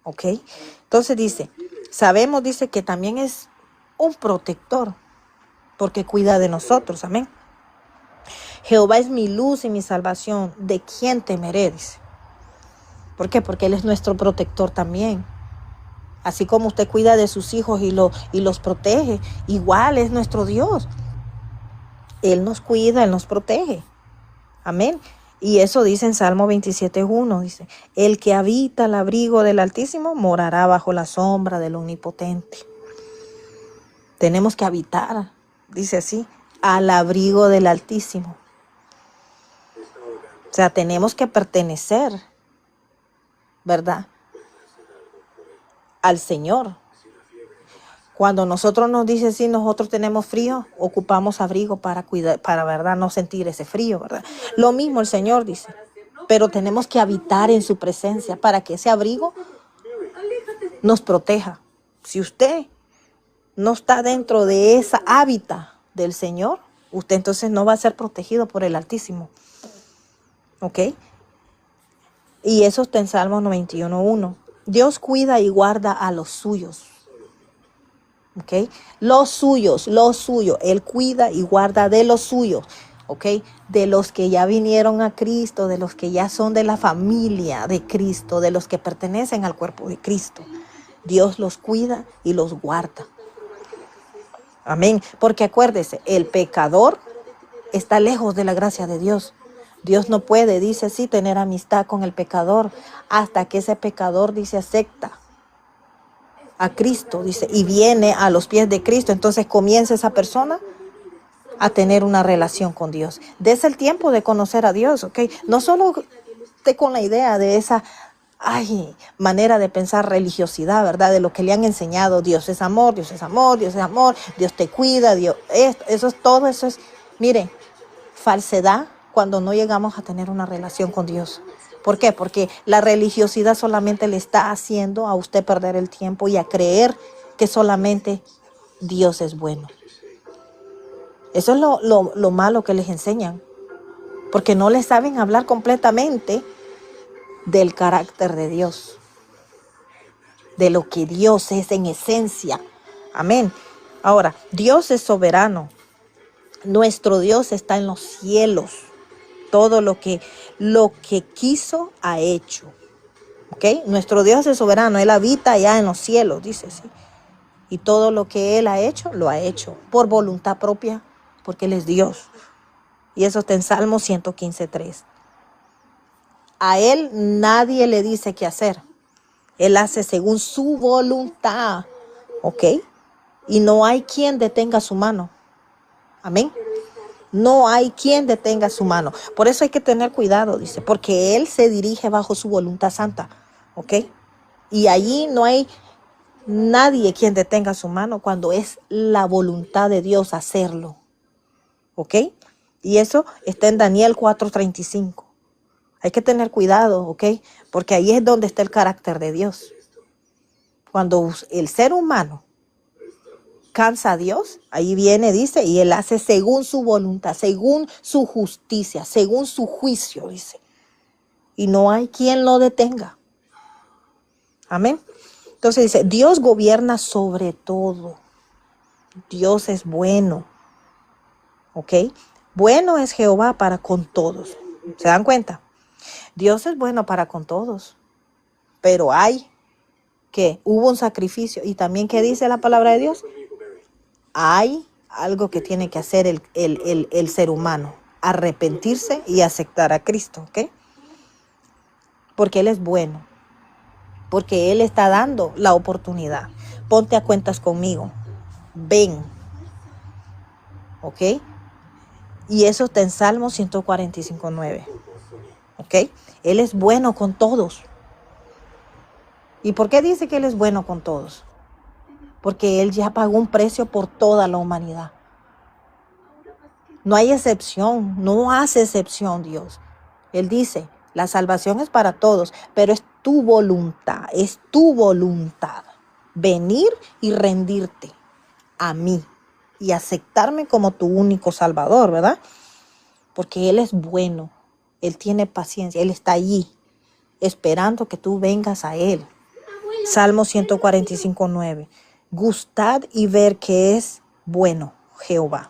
¿Ok? Entonces dice, sabemos, dice, que también es un protector, porque cuida de nosotros, amén. Jehová es mi luz y mi salvación, ¿de quién temeré? Dice. ¿Por qué? Porque Él es nuestro protector también. Así como usted cuida de sus hijos y los protege, igual es nuestro Dios. Él nos cuida, Él nos protege. Amén. Y eso dice en Salmo 27:1, dice, el que habita al abrigo del Altísimo morará bajo la sombra del Omnipotente. Tenemos que habitar, dice así, al abrigo del Altísimo. O sea, tenemos que pertenecer, ¿verdad?, al Señor. Cuando nosotros nos dice así, nosotros tenemos frío, ocupamos abrigo para cuidar, para, ¿verdad?, no sentir ese frío, ¿verdad? Lo mismo el Señor dice, pero tenemos que habitar en su presencia para que ese abrigo nos proteja. Si usted no está dentro de esa hábitat del Señor, usted entonces no va a ser protegido por el Altísimo. ¿Ok? Y eso está en Salmos 91:1. Dios cuida y guarda a los suyos. ¿Ok? Los suyos. Él cuida y guarda de los suyos. ¿Ok? De los que ya vinieron a Cristo, de los que ya son de la familia de Cristo, de los que pertenecen al cuerpo de Cristo. Dios los cuida y los guarda. Amén. Porque acuérdese, el pecador está lejos de la gracia de Dios. Dios no puede, dice así, tener amistad con el pecador hasta que ese pecador, dice, acepta a Cristo, dice, y viene a los pies de Cristo. Entonces comienza esa persona a tener una relación con Dios. Dese el tiempo de conocer a Dios, ¿ok? No solo esté con la idea de esa manera de pensar religiosidad, ¿verdad? De lo que le han enseñado, Dios es amor, Dios es amor, Dios es amor, Dios te cuida, Dios, eso es todo, eso es, mire, falsedad cuando no llegamos a tener una relación con Dios. ¿Por qué? Porque la religiosidad solamente le está haciendo a usted perder el tiempo y a creer que solamente Dios es bueno. Eso es lo malo que les enseñan, porque no les saben hablar completamente del carácter de Dios, de lo que Dios es en esencia. Amén. Ahora, Dios es soberano. Nuestro Dios está en los cielos. Todo lo que quiso ha hecho. ¿Ok? Nuestro Dios es soberano. Él habita allá en los cielos, dice así. Y todo lo que Él ha hecho, lo ha hecho por voluntad propia, porque Él es Dios. Y eso está en Salmo 115:3. A él nadie le dice qué hacer. Él hace según su voluntad. ¿Ok? Y no hay quien detenga su mano. Amén. No hay quien detenga su mano. Por eso hay que tener cuidado, dice, porque Él se dirige bajo su voluntad santa. ¿Ok? Y allí no hay nadie quien detenga su mano cuando es la voluntad de Dios hacerlo. ¿Ok? Y eso está en Daniel 4:35. Hay que tener cuidado, ¿ok? Porque ahí es donde está el carácter de Dios. Cuando el ser humano cansa a Dios, ahí viene, dice, y Él hace según su voluntad, según su justicia, según su juicio, dice. Y no hay quien lo detenga. Amén. Entonces dice, Dios gobierna sobre todo. Dios es bueno. ¿Ok? Bueno es Jehová para con todos. ¿Se dan cuenta? Dios es bueno para con todos. Pero hay que hubo un sacrificio. Y también, ¿qué dice la palabra de Dios? Hay algo que tiene que hacer el ser humano. Arrepentirse y aceptar a Cristo. ¿Ok? Porque Él es bueno. Porque Él está dando la oportunidad. Ponte a cuentas conmigo. Ven. ¿Ok? Y eso está en Salmo 145:9. ¿Ok? Él es bueno con todos. ¿Y por qué dice que Él es bueno con todos? Porque Él ya pagó un precio por toda la humanidad. No hay excepción, no hace excepción Dios. Él dice, la salvación es para todos, pero es tu voluntad, venir y rendirte a mí y aceptarme como tu único Salvador, ¿verdad? Porque Él es bueno, Él tiene paciencia, Él está allí esperando que tú vengas a Él. Salmo 145:9. Gustad y ver que es bueno Jehová.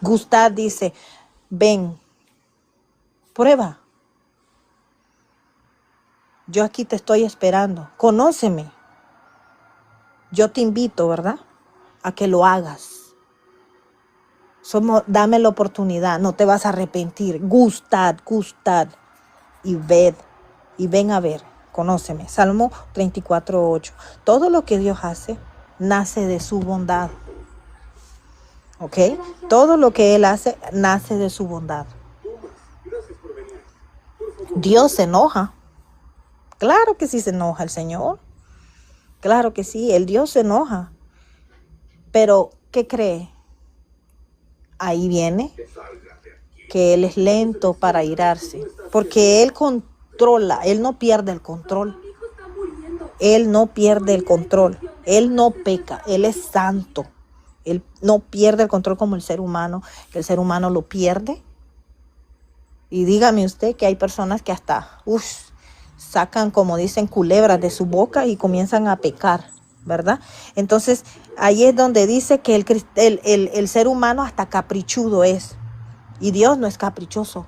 Gustad dice, ven, prueba. Yo aquí te estoy esperando. Conóceme. Yo te invito, ¿verdad? A que lo hagas. Dame la oportunidad. No te vas a arrepentir. Gustad y ved. Y ven a ver. Conóceme. Salmo 34:8. Todo lo que Dios hace nace de su bondad. ¿Ok? Todo lo que Él hace nace de su bondad. Dios se enoja. Claro que sí se enoja el Señor. Claro que sí, el Dios se enoja. Pero, ¿qué cree? Ahí viene que Él es lento para airarse. Porque Él controla, Él no pierde el control. Él no pierde el control. Él no peca, Él es santo. Él no pierde el control como el ser humano, que el ser humano lo pierde. Y dígame usted que hay personas que hasta sacan, como dicen, culebras de su boca y comienzan a pecar, ¿verdad? Entonces, ahí es donde dice que el ser humano hasta caprichudo es. Y Dios no es caprichoso.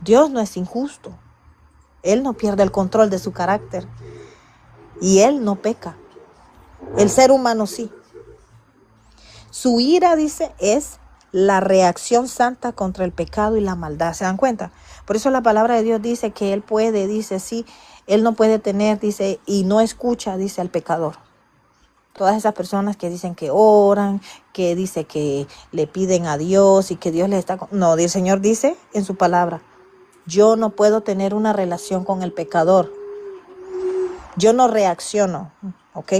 Dios no es injusto. Él no pierde el control de su carácter. Y Él no peca. El ser humano sí. Su ira, dice, es la reacción santa contra el pecado y la maldad. ¿Se dan cuenta? Por eso la palabra de Dios dice que Él puede, dice, sí, Él no puede tener, dice, y no escucha, dice, al pecador. Todas esas personas que dicen que oran, que dice que le piden a Dios y que Dios les está... No, el Señor dice en su palabra, yo no puedo tener una relación con el pecador. Yo no reacciono, ¿ok?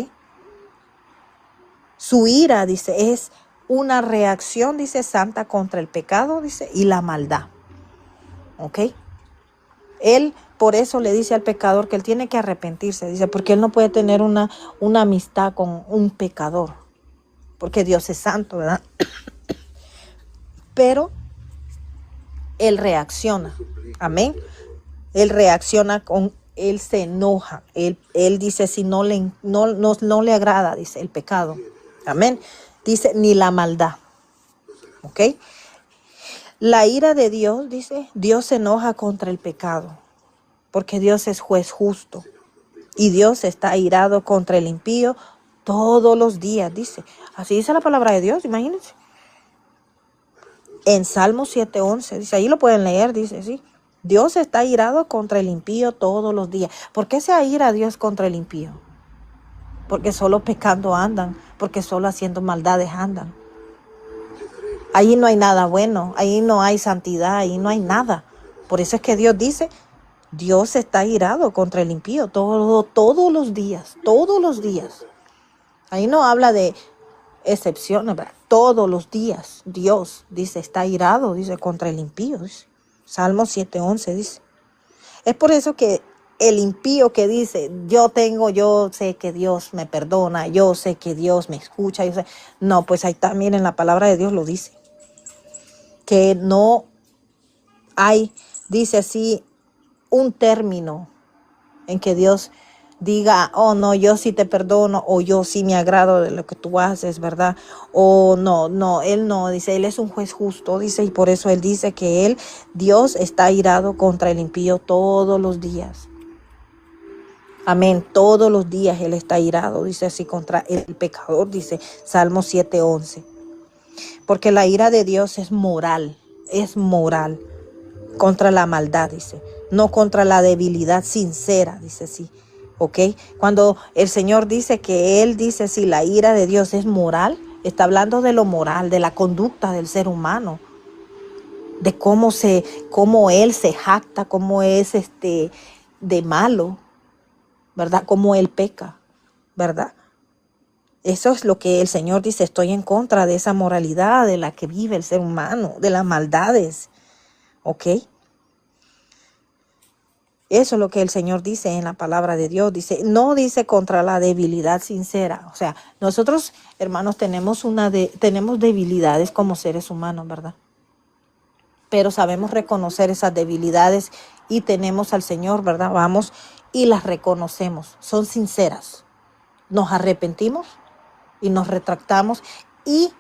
Su ira, dice, es una reacción, dice, santa contra el pecado, dice, y la maldad. ¿Ok? Él por eso le dice al pecador que él tiene que arrepentirse, dice, porque él no puede tener una amistad con un pecador, porque Dios es santo, ¿verdad? Pero él reacciona, amén. Él reacciona él se enoja, él dice si no le agrada, dice, el pecado, amén. Dice, ni la maldad, ¿ok? La ira de Dios, dice, Dios se enoja contra el pecado, porque Dios es juez justo. Y Dios está airado contra el impío todos los días, dice. Así dice la palabra de Dios, imagínense. En Salmo 7:11, dice, ahí lo pueden leer, dice, sí. Dios está airado contra el impío todos los días. ¿Por qué se aira Dios contra el impío? Porque solo pecando andan, porque solo haciendo maldades andan. Ahí no hay nada bueno, ahí no hay santidad, ahí no hay nada. Por eso es que Dios dice, Dios está airado contra el impío todos los días, todos los días. Ahí no habla de excepciones, ¿verdad? Todos los días Dios dice, está airado, dice, contra el impío. Dice. Salmo 7:11 dice. Es por eso que el impío que dice, yo sé que Dios me perdona, yo sé que Dios me escucha, yo sé. No, pues ahí también en la palabra de Dios lo dice. Que no hay, dice así, un término en que Dios diga, oh no, yo sí te perdono, o yo sí me agrado de lo que tú haces, ¿verdad? O no, Él no, dice, Él es un juez justo, dice, y por eso Él dice que Dios está airado contra el impío todos los días. Amén, todos los días Él está airado, dice así, contra el pecador, dice Salmo 7:11. Porque la ira de Dios es moral, contra la maldad, dice, no contra la debilidad sincera, dice así. ¿Ok? Cuando el Señor dice que Él dice si la ira de Dios es moral, está hablando de lo moral, de la conducta del ser humano, de cómo Él se jacta, cómo es de malo, ¿verdad? Cómo Él peca, ¿verdad? Eso es lo que el Señor dice, estoy en contra de esa moralidad de la que vive el ser humano, de las maldades, ¿ok? Eso es lo que el Señor dice en la palabra de Dios. Dice, no dice contra la debilidad sincera. O sea, nosotros, hermanos, tenemos debilidades como seres humanos, ¿verdad? Pero sabemos reconocer esas debilidades y tenemos al Señor, ¿verdad? Vamos y las reconocemos. Son sinceras. Nos arrepentimos y nos retractamos y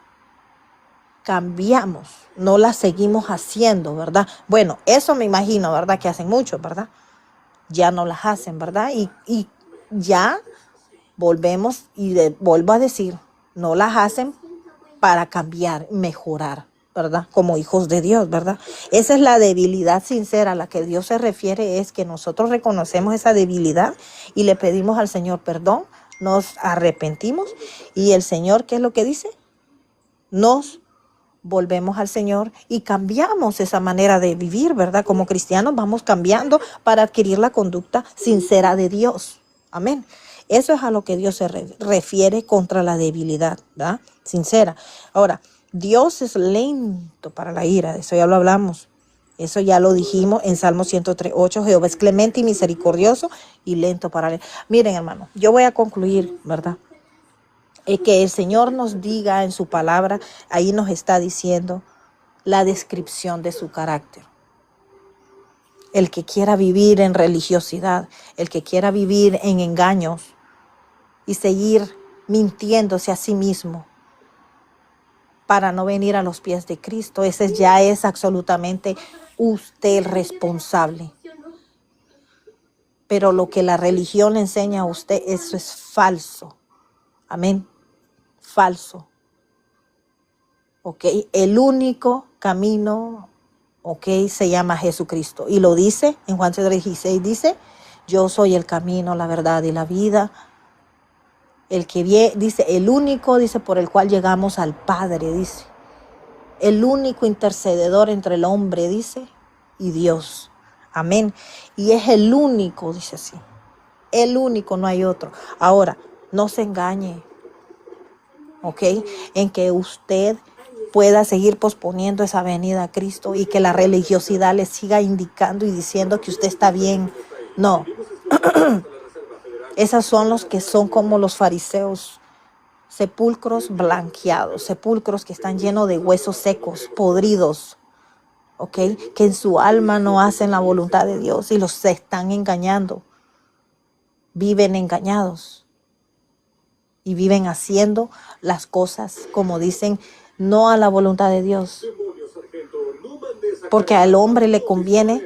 cambiamos. No las seguimos haciendo, ¿verdad? Bueno, eso me imagino, ¿verdad? Que hacen muchos, ¿verdad? Ya no las hacen, ¿verdad? Y ya volvemos vuelvo a decir, no las hacen para cambiar, mejorar, ¿verdad? Como hijos de Dios, ¿verdad? Esa es la debilidad sincera a la que Dios se refiere, es que nosotros reconocemos esa debilidad y le pedimos al Señor perdón, nos arrepentimos y el Señor, ¿qué es lo que dice? Nos volvemos al Señor y cambiamos esa manera de vivir, ¿verdad? Como cristianos vamos cambiando para adquirir la conducta sincera de Dios. Amén. Eso es a lo que Dios se refiere contra la debilidad, ¿verdad? Sincera. Ahora, Dios es lento para la ira, de eso ya lo hablamos. Eso ya lo dijimos en Salmo 103:8. Jehová es clemente y misericordioso y lento para la ira. Miren, hermano, yo voy a concluir, ¿verdad? Que el Señor nos diga en su palabra, ahí nos está diciendo la descripción de su carácter. El que quiera vivir en religiosidad, el que quiera vivir en engaños y seguir mintiéndose a sí mismo para no venir a los pies de Cristo, ese ya es absolutamente usted el responsable. Pero lo que la religión le enseña a usted, eso es falso. Amén. Falso. ¿Ok? El único camino, ¿ok? Se llama Jesucristo. Y lo dice en Juan 3:16, dice, yo soy el camino, la verdad y la vida. El que dice, el único, dice, por el cual llegamos al Padre, dice. El único intercededor entre el hombre, dice, y Dios. Amén. Y es el único, dice así. El único, no hay otro. Ahora, no se engañe. ¿Ok? En que usted pueda seguir posponiendo esa venida a Cristo y que la religiosidad le siga indicando y diciendo que usted está bien. No. Esas son los que son como los fariseos, sepulcros blanqueados, sepulcros que están llenos de huesos secos, podridos, ¿ok? Que en su alma no hacen la voluntad de Dios y los están engañando. Viven engañados y viven haciendo las cosas, como dicen, no a la voluntad de Dios. Porque al hombre le conviene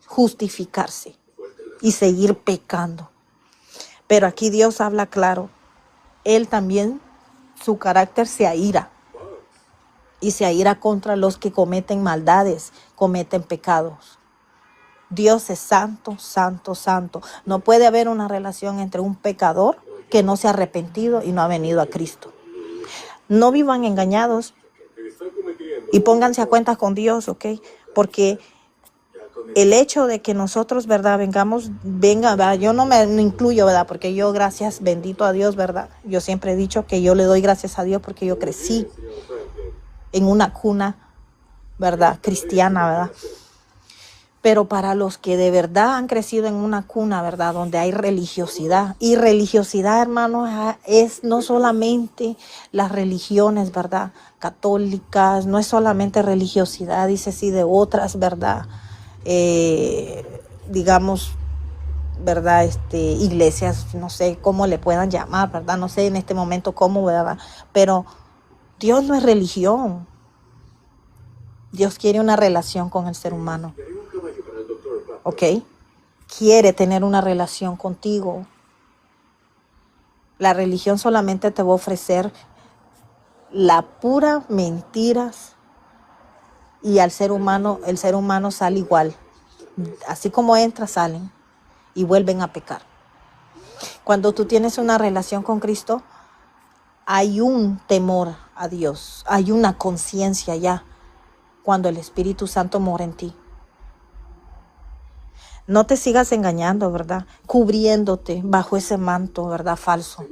justificarse y seguir pecando. Pero aquí Dios habla claro. Él también, su carácter se aira. y se aira contra los que cometen maldades, cometen pecados. Dios es santo, santo, santo. No puede haber una relación entre un pecador que no se ha arrepentido y no ha venido a Cristo. No vivan engañados y pónganse a cuentas con Dios, ¿ok? Porque el hecho de que nosotros, ¿verdad? ¿Verdad? Yo no me incluyo, ¿verdad? Porque yo, gracias, bendito a Dios, ¿verdad? Yo siempre he dicho que yo le doy gracias a Dios porque yo crecí en una cuna, ¿verdad? Cristiana, ¿verdad? Pero para los que de verdad han crecido en una cuna, ¿verdad? Donde hay religiosidad. Y religiosidad, hermanos, es no solamente las religiones, ¿verdad? Católicas, no es solamente religiosidad, dice sí, de otras, ¿verdad? Digamos, ¿verdad? Iglesias, no sé cómo le puedan llamar, ¿verdad? No sé en este momento cómo, ¿verdad? Pero Dios no es religión. Dios quiere una relación con el ser humano. ¿Ok? Quiere tener una relación contigo. La religión solamente te va a ofrecer la pura mentiras y al ser humano, el ser humano sale igual. Así como entra, salen y vuelven a pecar. Cuando tú tienes una relación con Cristo, hay un temor a Dios, hay una conciencia ya cuando el Espíritu Santo mora en ti. No te sigas engañando, ¿verdad? Cubriéndote bajo ese manto, ¿verdad? Falso.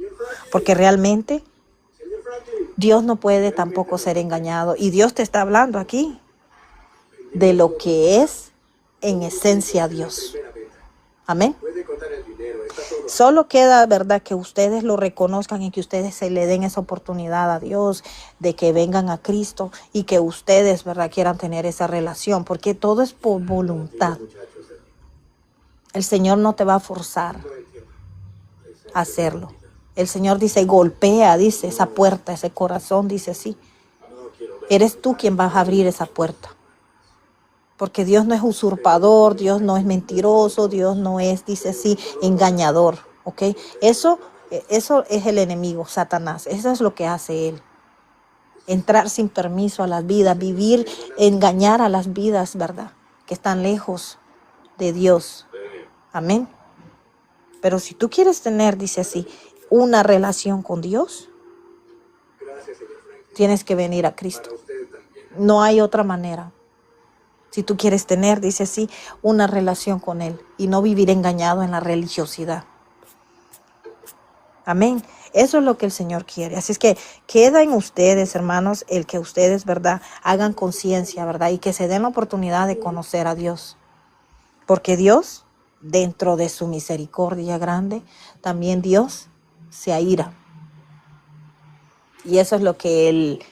Porque realmente Dios no puede tampoco ser engañado. Y Dios te está hablando aquí de lo que es en esencia Dios. Amén. Solo queda, ¿verdad?, que ustedes lo reconozcan y que ustedes se le den esa oportunidad a Dios de que vengan a Cristo y que ustedes, ¿verdad?, quieran tener esa relación. Porque todo es por voluntad. El Señor no te va a forzar a hacerlo. El Señor dice, golpea, dice, esa puerta, ese corazón, dice así. Eres tú quien vas a abrir esa puerta. Porque Dios no es usurpador, Dios no es mentiroso, Dios no es, dice así, engañador. ¿Ok? Eso es el enemigo, Satanás. Eso es lo que hace él. Entrar sin permiso a las vidas, vivir, engañar a las vidas, ¿verdad?, que están lejos de Dios. Amén. Pero si tú quieres tener, dice así, una relación con Dios, tienes que venir a Cristo. No hay otra manera. Si tú quieres tener, dice así, una relación con Él y no vivir engañado en la religiosidad. Amén. Eso es lo que el Señor quiere. Así es que queda en ustedes, hermanos, el que ustedes, ¿verdad?, hagan conciencia, ¿verdad?, y que se den la oportunidad de conocer a Dios. Porque Dios, dentro de su misericordia grande, también Dios se aira. Y eso es lo que el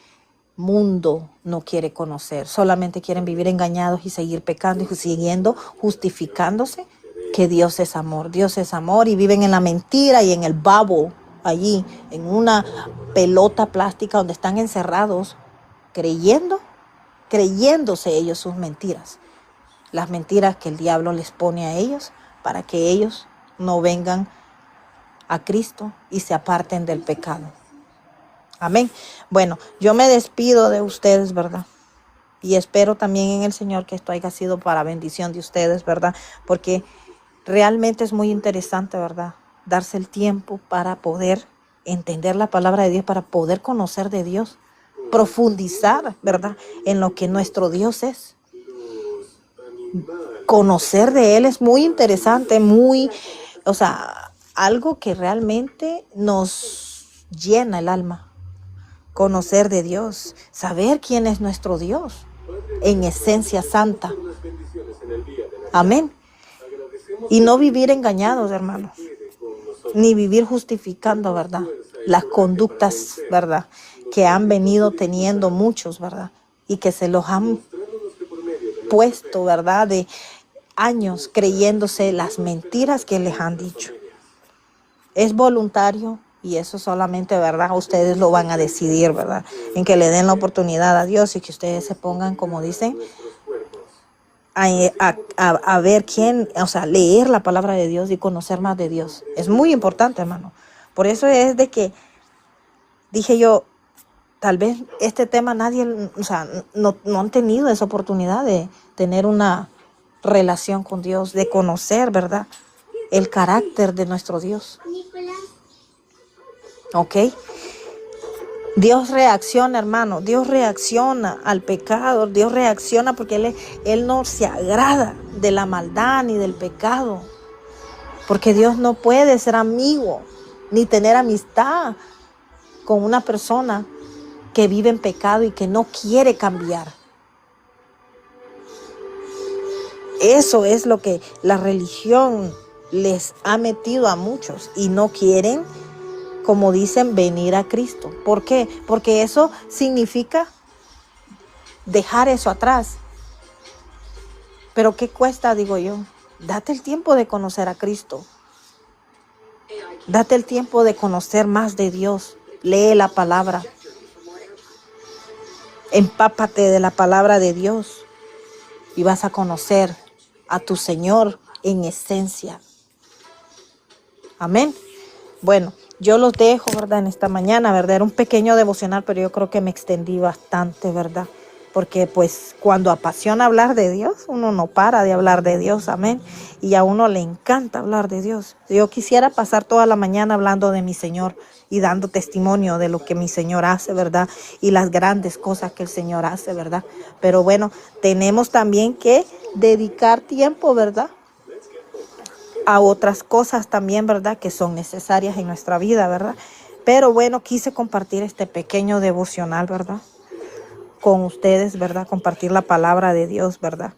mundo no quiere conocer. Solamente quieren vivir engañados y seguir pecando y siguiendo justificándose que Dios es amor. Dios es amor y viven en la mentira y en el babo allí, en una pelota plástica donde están encerrados, creyéndose ellos sus mentiras. Las mentiras que el diablo les pone a ellos para que ellos no vengan a Cristo y se aparten del pecado. Amén. Bueno, yo me despido de ustedes, ¿verdad? Y espero también en el Señor que esto haya sido para bendición de ustedes, ¿verdad? Porque realmente es muy interesante, ¿verdad?, darse el tiempo para poder entender la palabra de Dios, para poder conocer de Dios, profundizar, ¿verdad?, en lo que nuestro Dios es. Conocer de Él es muy interesante, algo que realmente nos llena el alma. Conocer de Dios, saber quién es nuestro Dios en esencia santa. Amén. Y no vivir engañados, hermanos, ni vivir justificando, ¿verdad?, las conductas, ¿verdad?, que han venido teniendo muchos, ¿verdad?, y que se los han puesto, ¿verdad?, de años creyéndose las mentiras que les han dicho. Es voluntario y eso solamente, ¿verdad?, ustedes lo van a decidir, ¿verdad?, en que le den la oportunidad a Dios y que ustedes se pongan, como dicen, a ver quién, leer la palabra de Dios y conocer más de Dios. Es muy importante, hermano. Por eso es de que dije yo, tal vez este tema nadie, o sea, no han tenido esa oportunidad de tener una relación con Dios, de conocer, ¿verdad?, el carácter de nuestro Dios. ¿Ok? Dios reacciona, hermano. Dios reacciona al pecado. Dios reacciona porque Él no se agrada de la maldad ni del pecado. Porque Dios no puede ser amigo ni tener amistad con una persona que vive en pecado y que no quiere cambiar. Eso es lo que la religión les ha metido a muchos y no quieren, como dicen, venir a Cristo. ¿Por qué? Porque eso significa dejar eso atrás. Pero ¿qué cuesta, digo yo? Date el tiempo de conocer a Cristo. Date el tiempo de conocer más de Dios. Lee la palabra. Empápate de la palabra de Dios y vas a conocer a tu Señor en esencia. Amén. Bueno, yo los dejo, ¿verdad?, en esta mañana, ¿verdad? Era un pequeño devocional, pero yo creo que me extendí bastante, ¿verdad? Porque pues cuando apasiona hablar de Dios, uno no para de hablar de Dios, amén. Y a uno le encanta hablar de Dios. Yo quisiera pasar toda la mañana hablando de mi Señor y dando testimonio de lo que mi Señor hace, ¿verdad? Y las grandes cosas que el Señor hace, ¿verdad? Pero bueno, tenemos también que dedicar tiempo, ¿verdad?, a otras cosas también, ¿verdad?, que son necesarias en nuestra vida, ¿verdad? Pero bueno, quise compartir este pequeño devocional, ¿verdad?, con ustedes, ¿verdad? Compartir la palabra de Dios, ¿verdad?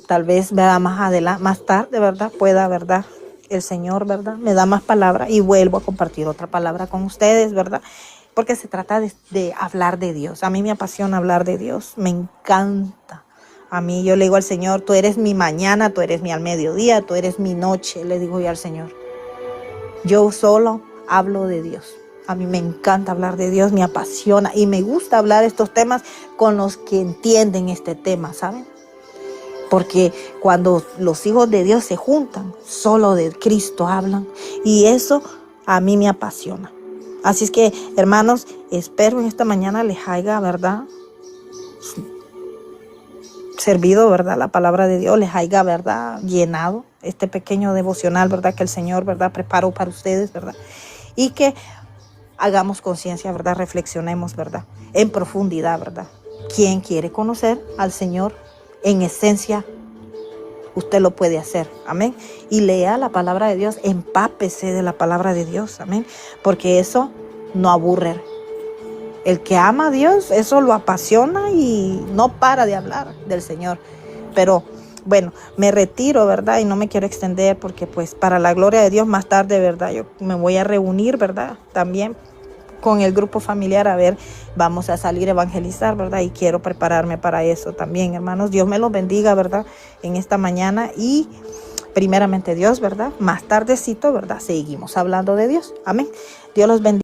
Tal vez, ¿verdad?, más adelante, más tarde, ¿verdad?, pueda, ¿verdad?, el Señor, ¿verdad?, me da más palabra y vuelvo a compartir otra palabra con ustedes, ¿verdad? Porque se trata de hablar de Dios. A mí me apasiona hablar de Dios, me encanta. A mí yo le digo al Señor, tú eres mi mañana, tú eres mi al mediodía, tú eres mi noche, le digo yo al Señor. Yo solo hablo de Dios. A mí me encanta hablar de Dios, me apasiona y me gusta hablar estos temas con los que entienden este tema, ¿saben? Porque cuando los hijos de Dios se juntan, solo de Cristo hablan y eso a mí me apasiona. Así es que, hermanos, espero en esta mañana les haya, ¿verdad?, servido, ¿verdad?, la palabra de Dios, les haya, ¿verdad?, llenado este pequeño devocional, ¿verdad?, que el Señor, ¿verdad?, preparó para ustedes, ¿verdad? Y que hagamos conciencia, ¿verdad?, reflexionemos, ¿verdad?, en profundidad, ¿verdad? ¿Quién quiere conocer al Señor en esencia? Usted lo puede hacer, amén. Y lea la palabra de Dios, empápese de la palabra de Dios, amén. Porque eso no aburre. El que ama a Dios, eso lo apasiona y no para de hablar del Señor. Pero bueno, me retiro, ¿verdad? Y no me quiero extender porque pues para la gloria de Dios más tarde, ¿verdad?, yo me voy a reunir, ¿verdad?, también con el grupo familiar, a ver, vamos a salir a evangelizar, ¿verdad? Y quiero prepararme para eso también, hermanos. Dios me los bendiga, ¿verdad?, en esta mañana y primeramente Dios, ¿verdad? Más tardecito, ¿verdad?, seguimos hablando de Dios. Amén. Dios los bendiga.